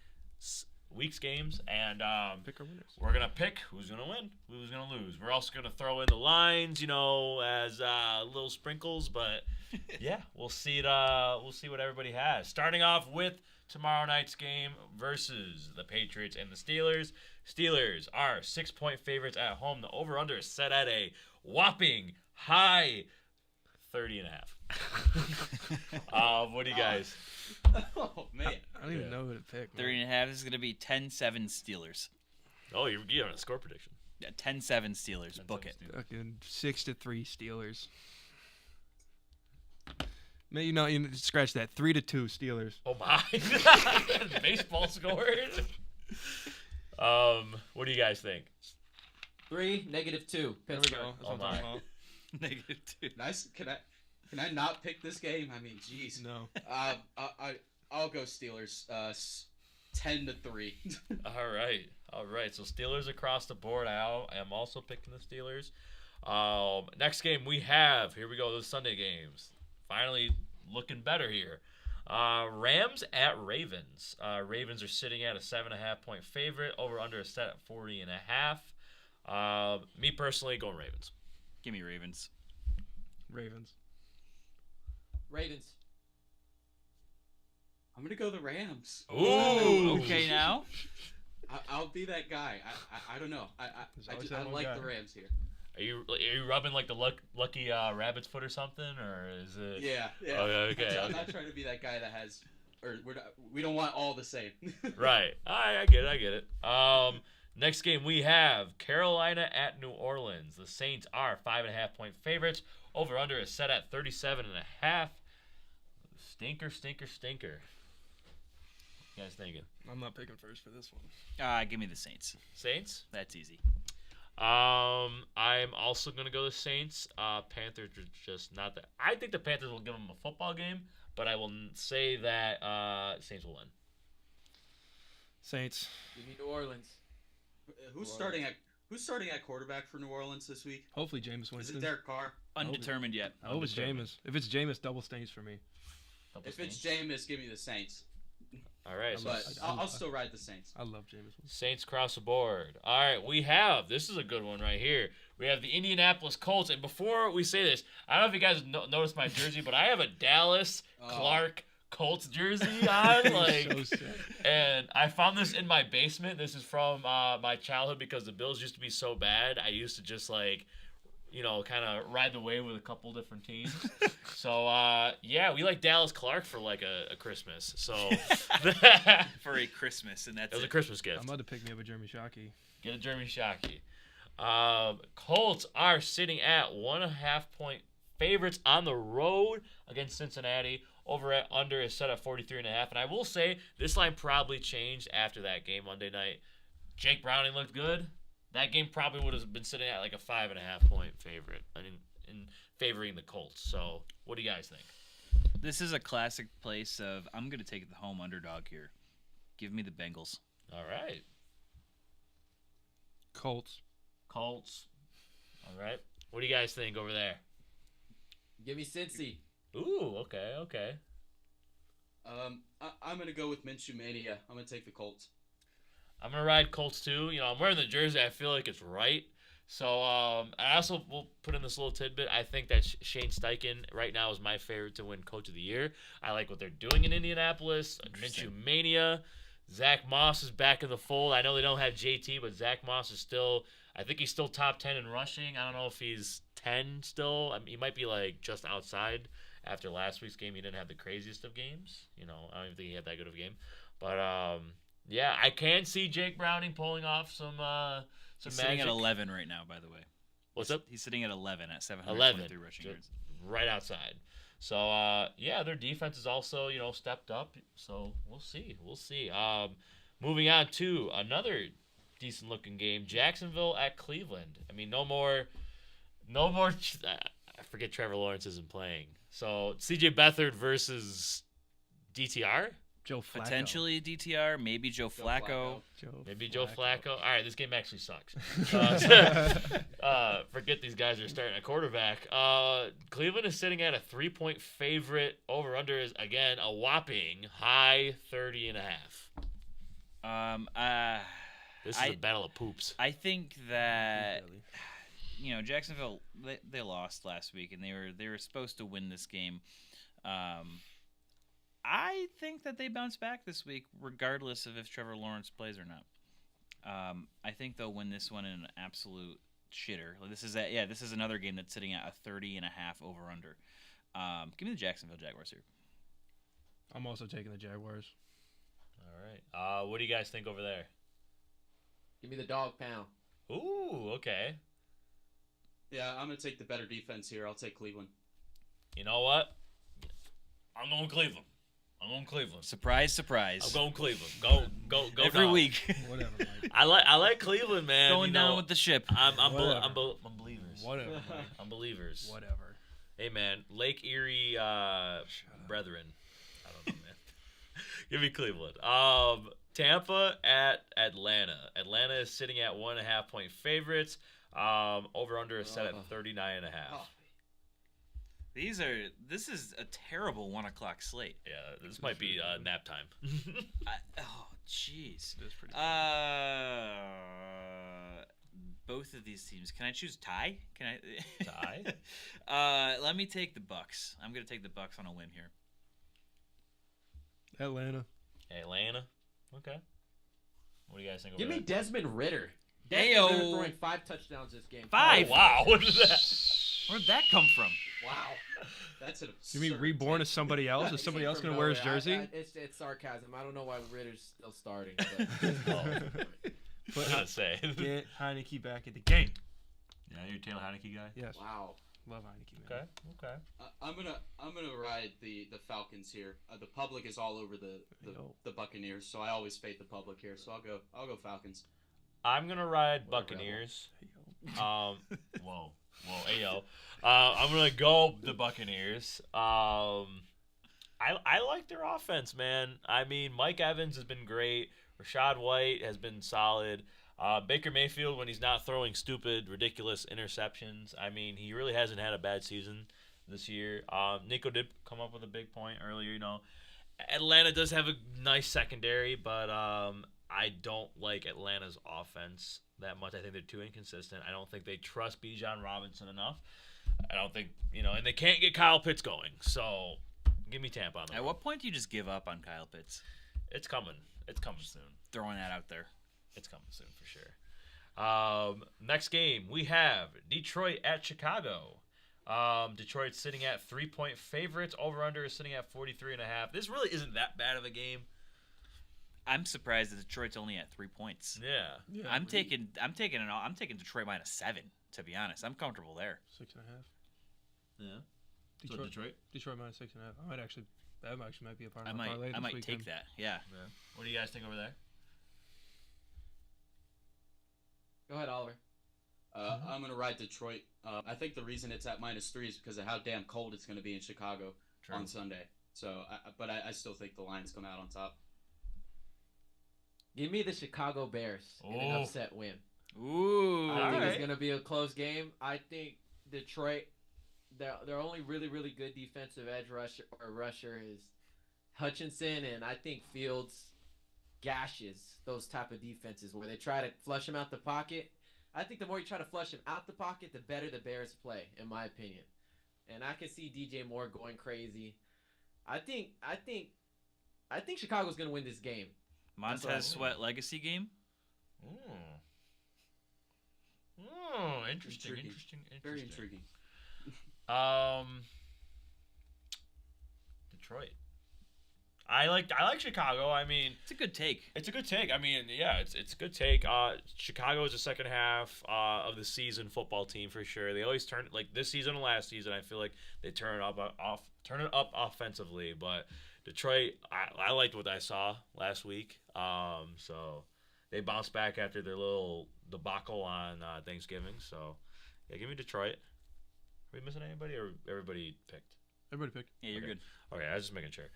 games, and Pick our winners. we're going to pick who's going to win, who's going to lose. We're also going to throw in the lines, as little sprinkles, but yeah, we'll see what everybody has. Starting off with tomorrow night's game versus the Patriots and the Steelers. Steelers are 6-point favorites at home. The over-under is set at a whopping high 30.5. What do you guys? Oh man. I don't even know who to pick. 3.5. This is going to be 10-7 Steelers. Oh, you're having a score prediction. Yeah, 10-7 Steelers. Book it. Fucking 6-3 Steelers. Man, you scratch that. 3-2 Steelers. Oh my! Baseball scores. What do you guys think? 3, -2. There we Pittsburgh. go. That's what I'm my. talking -2. Nice. Can I not pick this game? I mean, jeez. about. No. I'll go Steelers. 10-3. All right. So Steelers across the board. I am also picking the Steelers. Next game we have. Here we go. Those Sunday games. Finally looking better here. Rams at Ravens. Ravens are sitting at a 7.5-point favorite. Over under is set at 40.5. Me personally, going Ravens. Give me Ravens. Ravens. Ravens. I'm gonna go the Rams. Ooh. Okay, now. I'll be that guy. I don't know. There's I always just, I that one like guy. the Rams here. Are you rubbing like the lucky rabbit's foot or something, or is it? Yeah. Oh, okay. I'm not trying to be that guy that has, or we don't want all the same. Right. I get it. Next game we have Carolina at New Orleans. The Saints are 5.5-point favorites. Over under is set at 37.5. Stinker. What you guys thinking? I'm not picking first for this one. Give me the Saints. Saints? That's easy. I'm also gonna go the Saints. Panthers are just not that. I think the Panthers will give them a football game, but I will say that Saints will win. Saints. Give me New Orleans. Who's starting at quarterback for New Orleans this week? Hopefully Jameis Is Winston. it Derek Carr? Undetermined yet. I hope it's Jameis. If it's Jameis, double stains for me. Couple If it's Saints. Jameis, give me the Saints. All right. So But I'll still ride the Saints. I love Jameis Winston. Saints cross the board. All right, this is a good one right here. We have the Indianapolis Colts. And before we say this, I don't know if you guys noticed my jersey, but I have a Dallas Clark Colts jersey on. So sick. And I found this in my basement. This is from my childhood because the Bills used to be so bad. I used to just kind of ride the wave with a couple different teams. So, we like Dallas Clark for like a Christmas. So For a Christmas, and that's it was a it. Christmas gift. I'm about to pick me up a Jeremy Shockey. Get a Jeremy Shockey. Colts are sitting at 1.5-point favorites on the road against Cincinnati. Over at under is set at 43.5. And I will say this line probably changed after that game Monday night. Jake Browning looked good. That game probably would have been sitting at like a 5.5-point favorite in favoring the Colts. So what do you guys think? This is a classic place of I'm going to take the home underdog here. Give me the Bengals. All right. Colts. All right. What do you guys think over there? Give me Cincy. Ooh, okay. I'm gonna go with Minshew Mania. I'm gonna take the Colts. I'm going to ride Colts too. I'm wearing the jersey. I feel like it's right. So I also will put in this little tidbit. I think that Shane Steichen right now is my favorite to win Coach of the Year. I like what they're doing in Indianapolis. Minshew Mania. Zach Moss is back in the fold. I know they don't have JT, but Zach Moss is still, I think he's still top 10 in rushing. I don't know if he's 10 still. I mean, he might be like just outside. After last week's game, he didn't have the craziest of games. I don't even think he had that good of a game. But I can see Jake Browning pulling off some He's magic. sitting at 11 right now, by the way. What's up? He's sitting at 11 at 723 rushing yards. Right outside. So their defense is also stepped up. So we'll see. Moving on to another decent looking game, Jacksonville at Cleveland. I mean, no more. I forget Trevor Lawrence isn't playing. So CJ Beathard versus DTR. Joe Flacco. Potentially DTR, maybe Joe Flacco. Maybe Joe Flacco. All right, this game actually sucks. Forget these guys are starting a quarterback. Cleveland is sitting at a 3-point favorite. Over-under is, again, a whopping high 30.5. This is a battle of poops. I think that Jacksonville they lost last week and they were supposed to win this game. I think that they bounce back this week, regardless of if Trevor Lawrence plays or not. I think they'll win this one in an absolute shitter. This is another game that's sitting at a 30.5 over/under. Give me the Jacksonville Jaguars here. I'm also taking the Jaguars. All right. What do you guys think over there? Give me the dog pound. Ooh, okay. Yeah, I'm gonna take the better defense here. I'll take Cleveland. You know what? I'm going Cleveland. Surprise, surprise. I'm going Cleveland. Go. Every down. week. Whatever, Mike. I like Cleveland, man. Going down with the ship. I'm Whatever. believers. Whatever, Mike. I'm believers. Whatever. Hey, man, Lake Erie brethren. I don't know, man. Give me Cleveland. Tampa at Atlanta. Atlanta is sitting at 1.5-point favorites. Over/under is set at 39.5. Oh. This is a terrible 1:00 slate. Yeah, this might be nap time. Jeez. That's pretty Both of these teams. Can I choose tie? Can I Tie? Let me take the Bucks. I'm gonna take the Bucks on a win here. Atlanta. Okay. What do you guys think? Give over me there? Desmond Ritter. Heyo. Desmond Ritter throwing 5 touchdowns this game. 5? Oh, wow, what is that? Where'd that come from? Wow, that's an absurd. You mean reborn as somebody else? Is somebody else going to wear his jersey? It's sarcasm. I don't know why Ritter's still starting. What did I say? Get Heineke back in the game. Yeah, you're a Taylor Heineke guy? Yes. Wow. Love Heineke, man. Okay. I'm gonna ride the Falcons here. The public is all over the Buccaneers, so I always fade the public here. So I'll go Falcons. I'm going to ride Whatever, Buccaneers. Whoa, ayo. I'm going to go the Buccaneers. I like their offense, man. I mean, Mike Evans has been great. Rashad White has been solid. Baker Mayfield, when he's not throwing stupid, ridiculous interceptions, I mean, he really hasn't had a bad season this year. Nico did come up with a big point earlier, Atlanta does have a nice secondary, but I don't like Atlanta's offense that much. I think they're too inconsistent. I don't think they trust Bijan Robinson enough. I don't think, and they can't get Kyle Pitts going. So give me Tampa on the At road. what point do you just give up on Kyle Pitts? It's coming. It's coming soon. Throwing that out there. It's coming soon for sure. Next game, we have Detroit at Chicago. Detroit's sitting at 3-point favorites. Over/under is sitting at 43.5. This really isn't that bad of a game. I'm surprised that Detroit's only at 3 points. Yeah. I'm taking Detroit -7. To be honest, I'm comfortable there. 6.5. Yeah. Detroit -6.5. That actually might be a part of I my parlay might this weekend. take that. Yeah. What do you guys think over there? Go ahead, Oliver. I'm gonna ride Detroit. I think the reason it's at -3 is because of how damn cold it's gonna be in Chicago on Sunday. So, but I still think the Lions come out on top. Give me the Chicago Bears in an upset win. Ooh. I think right. it's going to be a close game. I think Detroit, their only really, really good defensive edge rusher is Hutchinson, and I think Fields gashes those type of defenses where they try to flush him out the pocket. I think the more you try to flush him out the pocket, the better the Bears play, in my opinion. And I can see DJ Moore going crazy. I think Chicago's going to win this game. Montez Sweat legacy game. Interesting. Very intriguing. Detroit. I like Chicago. I mean, It's a good take. it's a good take. I mean, yeah, it's a good take. Chicago is the second half of the season football team for sure. They always turn like this season and last season. I feel like they turn it up offensively. But Detroit, I liked what I saw last week. So they bounced back after their little debacle on Thanksgiving. So yeah, give me Detroit. Are we missing anybody, or everybody picked? Everybody picked. Yeah, you're Okay. good. Okay, I was just making sure.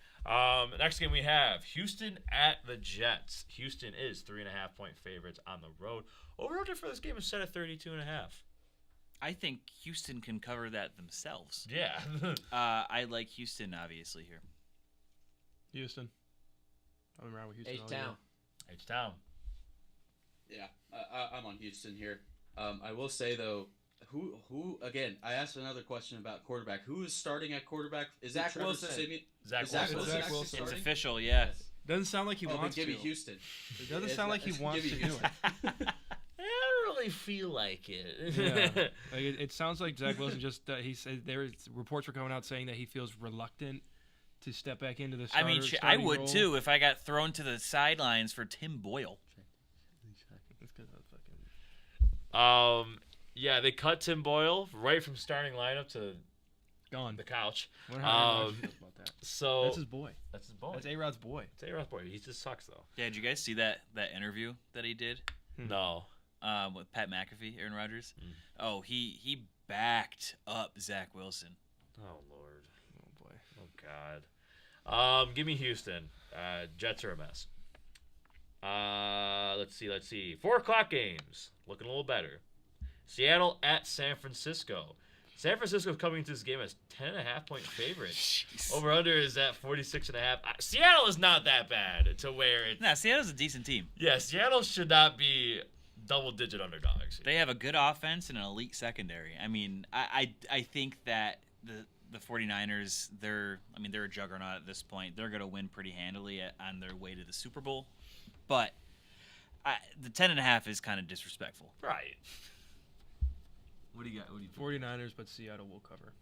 Next game we have Houston at the Jets. Houston is 3.5-point favorites on the road. Over-under for this game is set at 32.5. I think Houston can cover that themselves. Yeah. I like Houston, obviously, here. Houston. I'm around with Houston. all H-Town. H-Town. Yeah, I'm on Houston here. I will say though, who again? I asked another question about quarterback. Who is starting at quarterback? Is Zach it Trevor Wilson. Simeon? Zach Is Zach Wilson. Wilson Zach actually Wilson. It's starting? official, yeah. Yes. Doesn't sound like he Oh, but wants give me to. Houston. It doesn't It's sound not- like he give wants me to do Houston. it. I don't really feel like it. Yeah. Like it sounds like Zach Wilson just he said reports were coming out saying that he feels reluctant to step back into the I mean, I starting would role. too if I got thrown to the sidelines for Tim Boyle. That's 'cause of fucking Yeah, they cut Tim Boyle right from starting lineup to gone. the couch. Wonder how Aaron Rodgers feels about that. So That's his boy. that's his boy. That's A-Rod's boy. It's A-Rod's boy. He just sucks though. Yeah, did you guys see that interview that he did No. with Pat McAfee, Aaron Rodgers? Mm. Oh, he backed up Zach Wilson. Oh Lord. Oh boy. Oh God. Give me Houston. Jets are a mess. Let's see. 4:00 games. Looking a little better. Seattle at San Francisco. San Francisco's coming into this game as 10.5-point favorites. Over under is at 46.5. Seattle is not that bad to where it's. Nah, Seattle's a decent team. Yeah, Seattle should not be double-digit underdogs. They have a good offense and an elite secondary. I mean, I think that the 49ers, they're a juggernaut at this point. They're going to win pretty handily on their way to the Super Bowl. But the 10.5 is kind of disrespectful. Right. What do you got? 49ers, but Seattle will cover.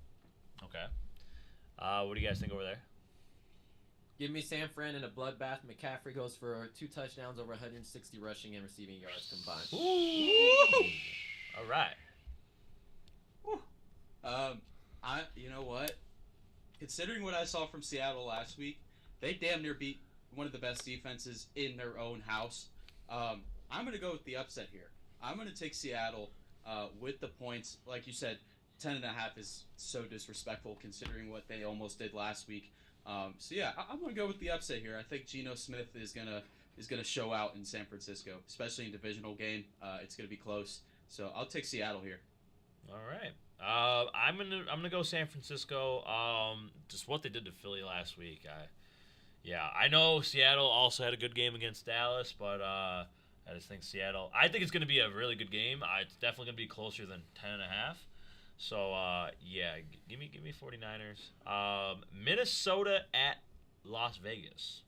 Okay. What do you guys think over there? Give me San Fran in a bloodbath. McCaffrey goes for 2 touchdowns, over 160 rushing and receiving yards combined. All right. You know what? Considering what I saw from Seattle last week, they damn near beat one of the best defenses in their own house. I'm going to go with the upset here. I'm going to take Seattle with the points. Like you said, 10.5 is so disrespectful considering what they almost did last week. So yeah, I'm going to go with the upset here. I think Geno Smith is gonna show out in San Francisco, especially in divisional game. It's going to be close. So I'll take Seattle here. All right. I'm gonna go San Francisco. Just what they did to Philly last week. I know Seattle also had a good game against Dallas, but I just think Seattle. I think it's gonna be a really good game. It's definitely gonna be closer than 10.5. So give me 49ers. Minnesota at Las Vegas.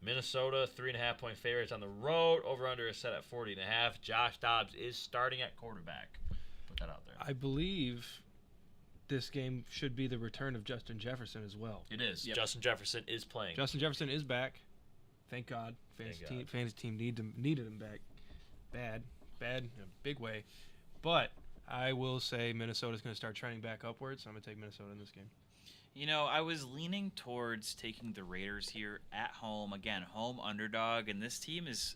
Minnesota 3.5-point favorites on the road. Over under is set at 40.5. Josh Dobbs is starting at quarterback. Put that out there. I believe this game should be the return of Justin Jefferson as well. It is. Yep. Justin Jefferson is playing. Justin Jefferson is back. Thank God. Fantasy team needed him back. Bad in a big way. But I will say Minnesota's going to start trending back upwards. So I'm going to take Minnesota in this game. You know, I was leaning towards taking the Raiders here at home. Again, home underdog, and this team is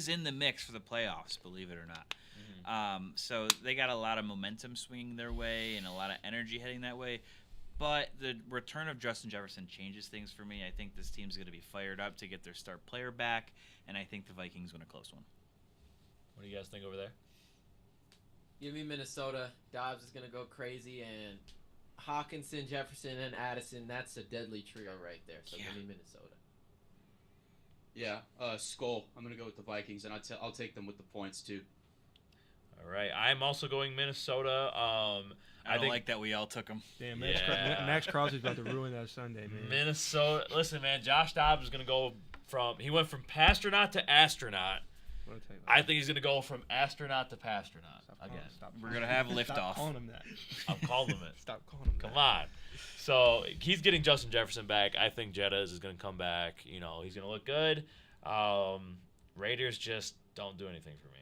in the mix for the playoffs, believe it or not. Mm-hmm. So they got a lot of momentum swinging their way and a lot of energy heading that way. But the return of Justin Jefferson changes things for me. I think this team's going to be fired up to get their star player back, and I think the Vikings win a close one. What do you guys think over there? Give me Minnesota. Dobbs is going to go crazy, and Hawkinson, Jefferson, and Addison, that's a deadly trio right there. So give me Minnesota. Yeah, Skull. I'm gonna go with the Vikings, and I'll take them with the points too. All right. I'm also going Minnesota. I don't think like that we all took them. Damn, Yeah. Max Crosby's about to ruin that Sunday, man. Minnesota. Listen, man. Josh Dobbs is going to go he went from pastronaut to astronaut. What a take. I think he's going to go from astronaut to pastronaut again. We're gonna have Stop liftoff. calling him that. I'm calling him it. Stop calling him Come that. on. So he's getting Justin Jefferson back. I think Jettas is going to come back. You know, he's going to look good. Raiders just don't do anything for me.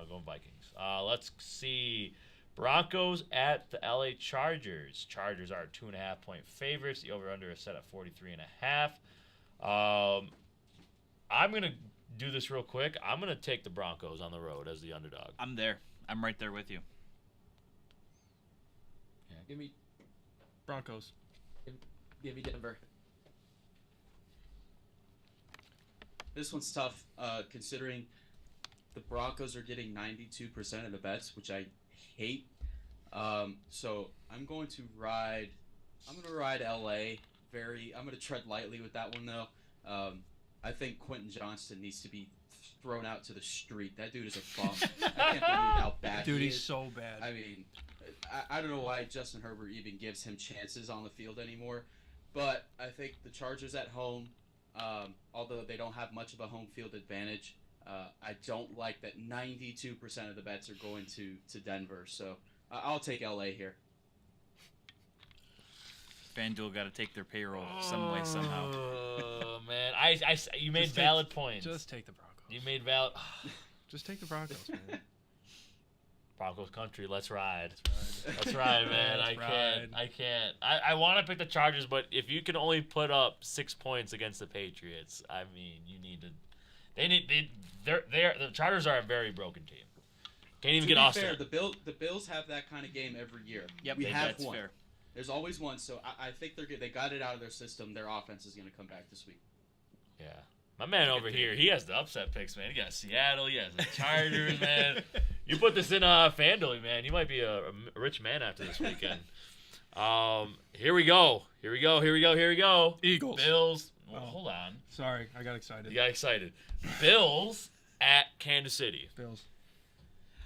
Going Vikings. Let's see. Broncos at the LA Chargers. Chargers are 2.5-point favorites. The over-under is set at 43.5. I'm going to do this real quick. I'm going to take the Broncos on the road as the underdog. I'm there. I'm right there with you. Give me Broncos. Give me Denver. This one's tough, considering the Broncos are getting 92% of the bets, which I hate. So I'm going to ride LA. I'm going to tread lightly with that one though. I think Quentin Johnston needs to be thrown out to the street. That dude is a bum. I can't believe how bad Dude, he he's is. so bad. I mean, I don't know why Justin Herbert even gives him chances on the field anymore. But I think the Chargers at home, although they don't have much of a home field advantage, I don't like that 92% of the bets are going to Denver. So I'll take LA here. FanDuel got to take their payroll some way, somehow. Oh, man. You made Just valid points. Just take the Broncos. You made valid... Just take the Broncos, man. Broncos country, let's ride. Let's ride, man. Let's I can't. I want to pick the Chargers, but if you can only put up 6 points against the Patriots, I mean, you need to. The Chargers are a very broken team. Can't even To get be Austin. fair, the Bills have that kind of game every year. Yep, we have that's one. fair. There's always one, so I think they're good. They got it out of their system. Their offense is going to come back this week. Yeah. My man over here, he has the upset picks, man. He got Seattle, he has the Chargers, man. You put this in FanDuel, man. You might be a rich man after this weekend. Here we go. Eagles. Bills. Oh. Hold on. Sorry, I got excited. You got excited. Bills at Kansas City. Bills.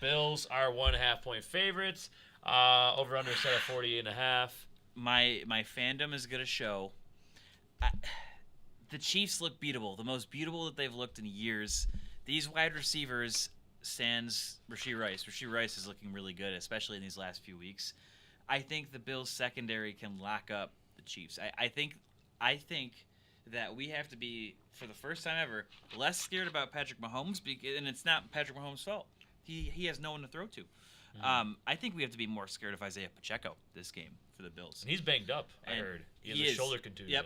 Bills are 1.5 point favorites. Over under set at 48.5. My fandom is gonna show. The Chiefs look beatable, the most beatable that they've looked in years. These wide receivers, sans Rashee Rice. Rashee Rice is looking really good, especially in these last few weeks. I think the Bills secondary can lock up the Chiefs. I think that we have to be, for the first time ever, less scared about Patrick Mahomes, and it's not Patrick Mahomes' fault. He has no one to throw to. I think we have to be more scared of Isaiah Pacheco this game for the Bills. And he's banged up, I And heard. He has he a is. shoulder contusion. Yep.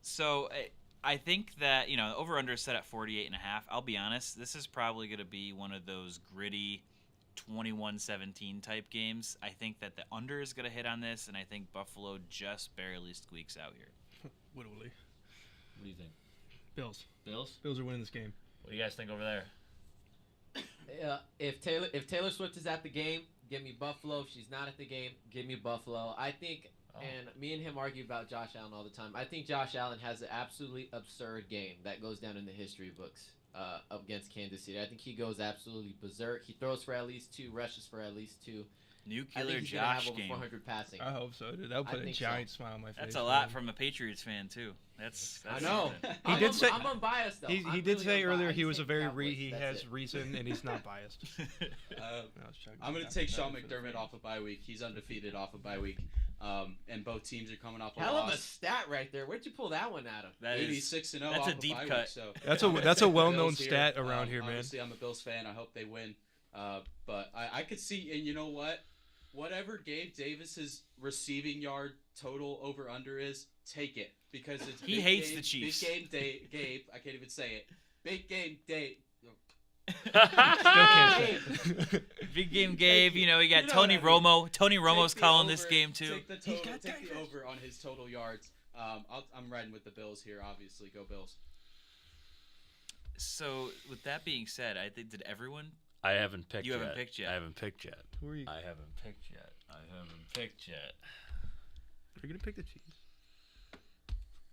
So I think that, over under is set at 48.5. I'll be honest, this is probably going to be one of those gritty 21-17 type games. I think that the under is going to hit on this, and I think Buffalo just barely squeaks out here. Literally. What do you think? Bills. Bills? Bills are winning this game. What do you guys think over there? If Taylor Swift is at the game, give me Buffalo. If she's not at the game, give me Buffalo. I think, and me and him argue about Josh Allen all the time. I think Josh Allen has an absolutely absurd game that goes down in the history books against Kansas City. I think he goes absolutely berserk. He throws for at least 2, rushes for at least 2. Nuclear I think he's gonna Josh have over game. 400 passing. I hope so, dude. That would I put a think giant so. smile on my face. That's a lot from a Patriots fan, too. That's I know. He did say- I'm unbiased though. He I'm did really say earlier unbiased. he was a very Cowboys, he that's has it. reason and he's not biased. I'm going to take Sean McDermott off a bye week. He's undefeated off a bye week. And both teams are coming off a Hell of a loss. stat right there. Where'd you pull that one out of? That is 86-0 that's off a deep bye cut. Week, so That's a well-known Bills here. stat around here, man. Obviously, I'm a Bills fan. I hope they win. But I could see, and you know what? Whatever Gabe Davis's receiving yard total over under is, take it because it's He big hates game, the Chiefs. Big game day, Gabe. I can't even say it. Big game day. Big game Gabe, you got You know Tony what I mean. Romo. Tony Romo's Take the calling over- this game, too. Take the total. Take the over on his total yards. I'm riding with the Bills here. Obviously, go Bills. So, with that being said, I think, did everyone? I haven't picked You yet. haven't picked yet. I haven't picked yet. Who are you? I haven't picked yet. You're gonna pick the Chiefs.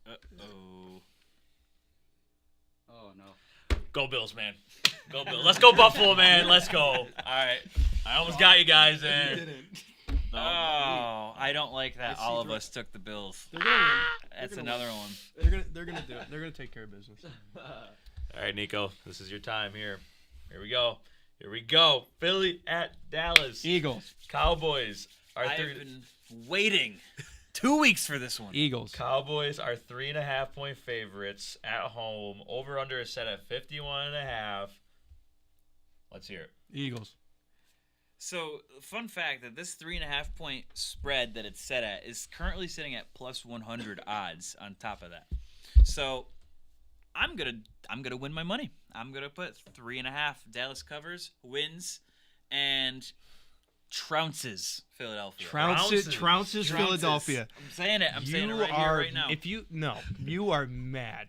Uh-oh. Oh no. Go Bills, man. Go Bills. Let's go Buffalo, man. Let's go. All right. I almost got you guys there. Oh, I don't like that. I see All of through- us took the Bills. They're gonna win. That's gonna another one. They're gonna do it. They're gonna take care of business. All right, Nico. This is your time here. Here we go. Philly at Dallas. Eagles. Cowboys are I've been waiting 2 weeks for this one. Eagles. Cowboys are 3.5 point favorites at home. Over under is set at 51.5. Let's hear it. Eagles. So, fun fact that this 3.5 point spread that it's set at is currently sitting at plus 100 odds on top of that. So, I'm gonna win my money. I'm gonna put 3.5. Dallas covers, wins, and trounces Philadelphia. Trounces Philadelphia. I'm saying it. I'm saying it right here, right now. You are mad.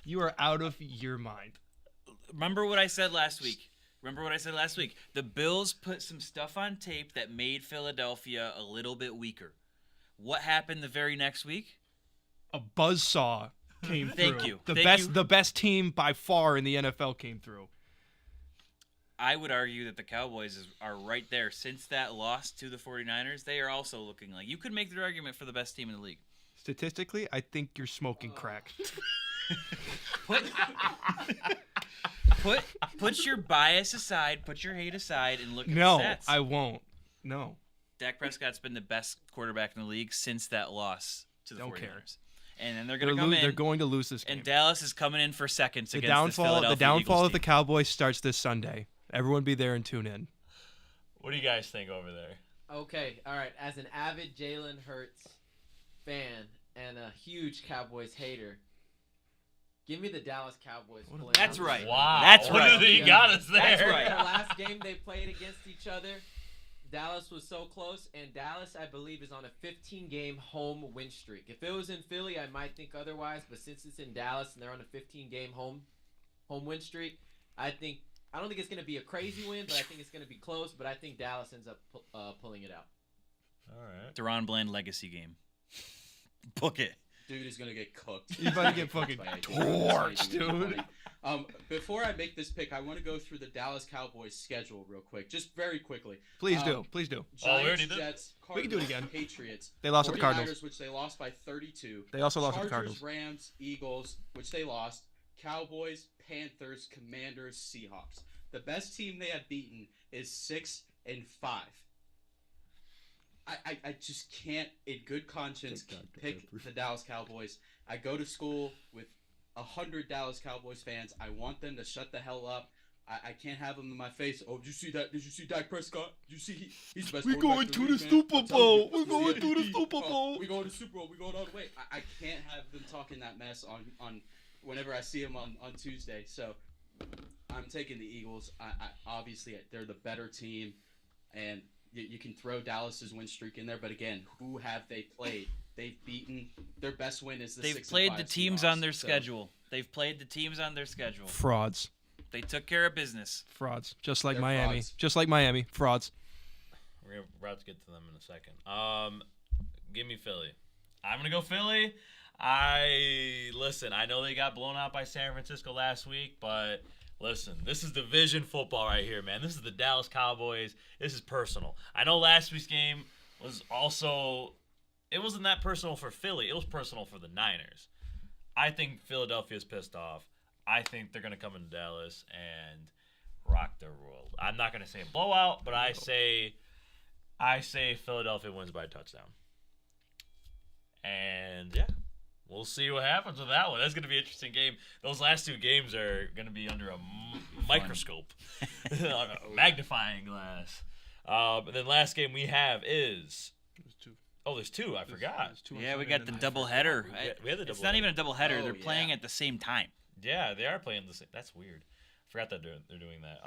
You are out of your mind. Remember what I said last week. The Bills put some stuff on tape that made Philadelphia a little bit weaker. What happened the very next week? A buzzsaw came through. Thank you. The best team by far in the NFL came through. I would argue that the Cowboys are right there. Since that loss to the 49ers, they are also looking like you could make the argument for the best team in the league. Statistically, I think you're smoking crack. Put your bias aside, put your hate aside, and look at the No, stats. I won't. No. Dak Prescott's been the best quarterback in the league since that loss to the Don't 49ers. care. And then they're going to come in. They're going to lose this game. And Dallas is coming in for seconds against the The downfall Philadelphia of the Eagles Cowboys starts this Sunday. Everyone be there and tune in. What do you guys think over there? Okay, all right. As an avid Jalen Hurts fan and a huge Cowboys hater, give me the Dallas Cowboys. pulling That's out right. this Wow. That's What right. You got us there. That's right. The last game they played against each other, Dallas was so close, and Dallas, I believe, is on a 15-game home win streak. If it was in Philly, I might think otherwise, but since it's in Dallas and they're on a 15-game home win streak, I don't think it's going to be a crazy win, but I think it's going to be close, but I think Dallas ends up pulling it out. All right. Deron Bland legacy game. Book it. Dude is gonna get cooked. You about to get fucking torched, dude. Before I make this pick, I want to go through the Dallas Cowboys schedule real quick, just very quickly. Please do. Please do. Giants, we already did. Jets, We can do it again. Patriots. They lost to the 49ers, Cardinals. which they lost by 32. They also lost to the Chargers, Cardinals. Rams, Eagles, which they lost. Cowboys, Panthers, Commanders, Seahawks. The best team they have beaten is 6-5. I just can't, in good conscience, pick the Dallas Cowboys. I go to school with 100 Dallas Cowboys fans. I want them to shut the hell up. I can't have them in my face. Oh, did you see that? Did you see Dak Prescott? Did you see he's the best We're quarterback going in to the the league, man. Super I'm telling you, Bowl. We're going he's to the MVP. Super Bowl. We're going to Super Bowl. We're going all the way. I can't have them talking that mess on whenever I see them on Tuesday. So I'm taking the Eagles. I obviously they're the better team, and you can throw Dallas's win streak in there. But again, who have they played? They've beaten. Their best win is the. They've 6-5 played the teams Seahawks, on their so- schedule. They've played the teams on their schedule. Frauds. They took care of business. Frauds. Just like They're Miami. frauds. Just like Miami. Frauds. We're about to get to them in a second. Give me Philly. I'm gonna go Philly. I know they got blown out by San Francisco last week, but listen, this is division football right here, man. This is the Dallas Cowboys. This is personal. I know last week's game was also, it wasn't that personal for Philly. It was personal for the Niners. I think Philadelphia's pissed off. I think they're going to come into Dallas and rock their world. I'm not going to say a blowout, but I say Philadelphia wins by a touchdown. And yeah, we'll see what happens with that one. That's going to be an interesting game. Those last two games are going to be under a microscope, a magnifying glass. And then last game we have is. Oh, there's two. I forgot. Yeah, we got the double header. We had the It's double not header. even a double header. Oh, They're playing yeah. at the same time. Yeah, they are playing the same. That's weird. Forgot that they're doing that.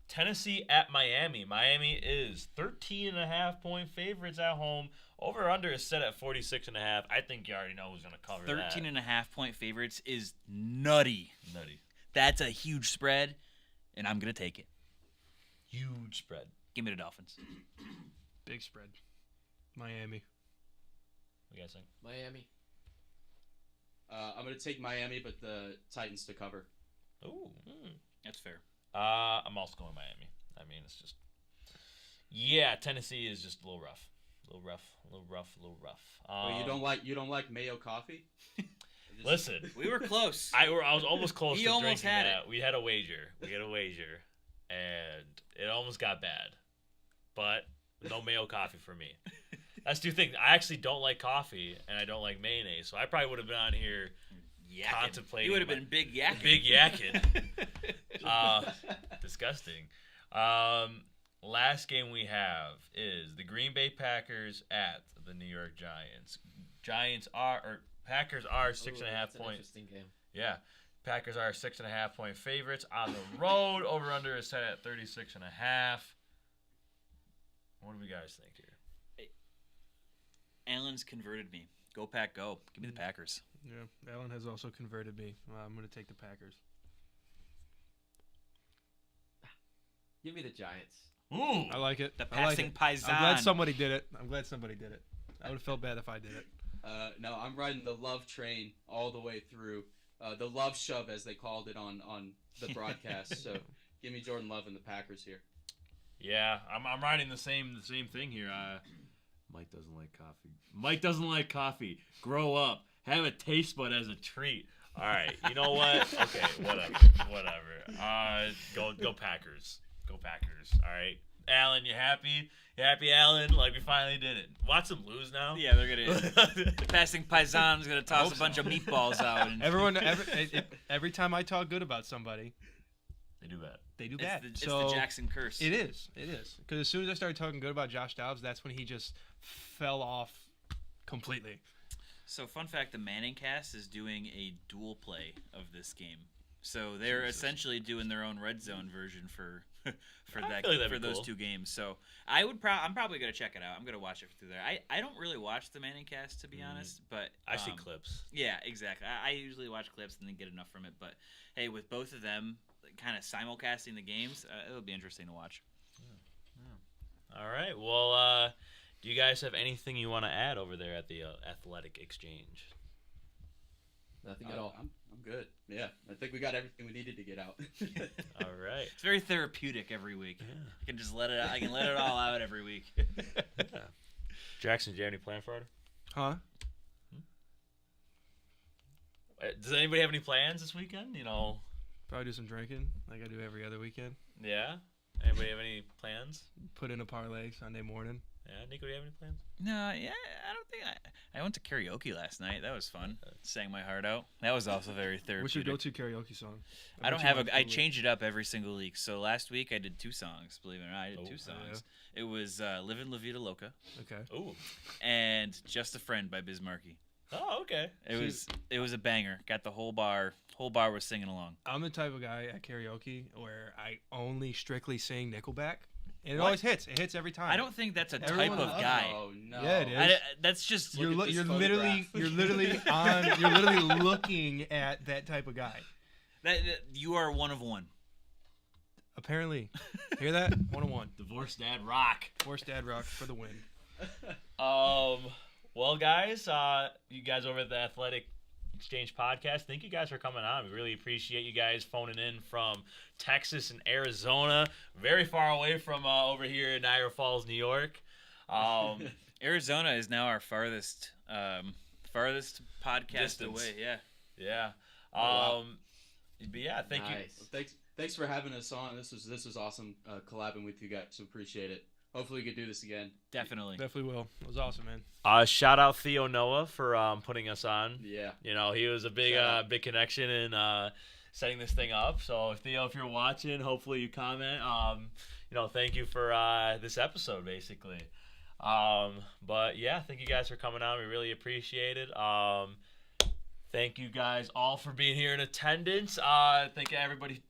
Tennessee at Miami. Miami is 13.5-point favorites at home. Over under is set at 46.5. I think you already know who's going to cover 13.5-point favorites is nutty. that. Nutty. That's a huge spread, and I'm going to take it. Huge spread. Give me the Dolphins. Big spread. Miami. What do you guys think? Miami. I'm going to take Miami, but the Titans to cover. Ooh. That's fair. I'm also going Miami. I mean, it's just. Yeah, Tennessee is just a little rough. A little rough. Well, you don't like mayo coffee? Just- Listen. We were close. I was almost close He to almost drinking had that. We had a wager. And it almost got bad. But no mayo coffee for me. That's two things. I actually don't like coffee, and I don't like mayonnaise. So I probably would have been on here contemplating. You would have been big yakking. Big yakking. Disgusting. Last game we have is the Green Bay Packers at the New York Giants. Packers are 6.5 That's an point. interesting game. Yeah. Packers are 6.5 point favorites on the road. Over under is set at 36.5. What do we guys think here? Allen's converted me. Go Pack, go! Give me the Packers. Yeah, Allen has also converted me. I'm going to take the Packers. Give me the Giants. Ooh, I like it. The I like passing it. paisan. I'm glad somebody did it. I would have felt bad if I did it. No, I'm riding the love train all the way through. The love shove, as they called it on the broadcast. So give me Jordan Love and the Packers here. yeah, I'm riding the same thing here. Mike doesn't like coffee. Mike doesn't like coffee. Grow up. Have a taste bud as a treat. All right, you know what? Okay, whatever. Go Packers. Go Packers. All right, Alan, you happy? You happy, Alan? Like we finally did it. Watch them lose now. Yeah, they're gonna. The passing paisan's gonna toss a bunch of meatballs out. And Every time I talk good about somebody, They do bad. they do it's bad. the So Jackson curse. It is. Because as soon as I started talking good about Josh Dobbs, that's when he just fell off completely. So, fun fact: the Manning cast is doing a dual play of this game. So they're essentially doing their own red zone version for I feel like that'd be those cool. 2 games. So I'm probably gonna check it out. I'm gonna watch it through there. I don't really watch the Manning cast, to be honest, but I see clips. Yeah, exactly. I usually watch clips and then get enough from it. But hey, with both of them kind of simulcasting the games, it'll be interesting to watch. All right. Well, do you guys have anything you want to add over there at the Athletic Exchange? Nothing at all. I'm good. Yeah, I think we got everything we needed to get out. All right. It's very therapeutic every week. I can just let it out. I can let it all out every week. Jackson, do you have any plan for it? Huh? Does anybody have any plans this weekend? You know. Probably do some drinking like I do every other weekend. Yeah. Anybody have any plans? Put in a parlay Sunday morning. Yeah, Nico, do you have any plans? No, yeah, I don't think I went to karaoke last night. That was fun. Sang my heart out. That was also very therapeutic. What's your go-to karaoke song? I don't have I change it up every single week. So last week I did 2 songs. Believe it or not, I did 2 songs. Yeah. It was "Livin' La Vida Loca" Okay. Ooh. and "Just a Friend" by Biz Markie. Oh, okay. It was a banger. Got the whole bar was singing along. I'm the type of guy at karaoke where I only strictly sing Nickelback. And it What? always hits. It hits every time. I don't think that's a Everyone type of loves guy. Oh no. Yeah, it is. That's just You're Look at this literally photograph. you're literally looking at that type of guy. that you are one of one. Apparently. Hear that? 101. Divorced Dad Rock. Force Dad Rock for the win. Well, guys, you guys over at the Athletic Exchange Podcast, thank you guys for coming on. We really appreciate you guys phoning in from Texas and Arizona, very far away from over here in Niagara Falls, New York. Arizona is now our farthest podcast Distance. away. Yeah. Yeah. wow. But yeah, thank you. Nice. Thanks for having us on. This was awesome collabing with you guys. So appreciate it. Hopefully we could do this again. Definitely. Definitely will. It was awesome, man. Shout out Theo Noah for putting us on. Yeah. You know, he was a big Shout out. big connection in setting this thing up. So Theo, if you're watching, hopefully you comment. Thank you for this episode, basically. But yeah, thank you guys for coming on. We really appreciate it. Thank you guys all for being here in attendance. Thank you everybody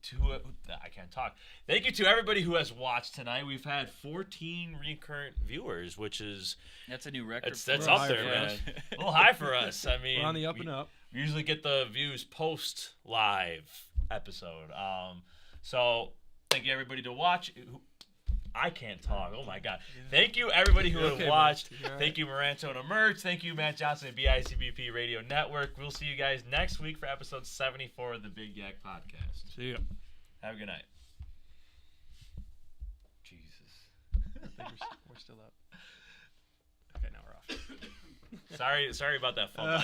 I can't talk. Thank you to everybody who has watched tonight. We've had 14 recurrent viewers, which is That's a new record. that's We're up high there, for man. us. A little high for us. I mean, We're on the up and up. we usually get the views post live episode. So thank you everybody to watch. I can't talk. Oh my God. Thank you everybody who You're have okay, watched. Mike. You're all Thank you Maranto and Emerge. Thank you Matt Johnson and BICBP Radio Network. We'll see you guys next week for episode 74 of the Big Yak Podcast. See ya. Have a good night. Jesus. I think we're still up. Okay, now we're off. Sorry about that fumble.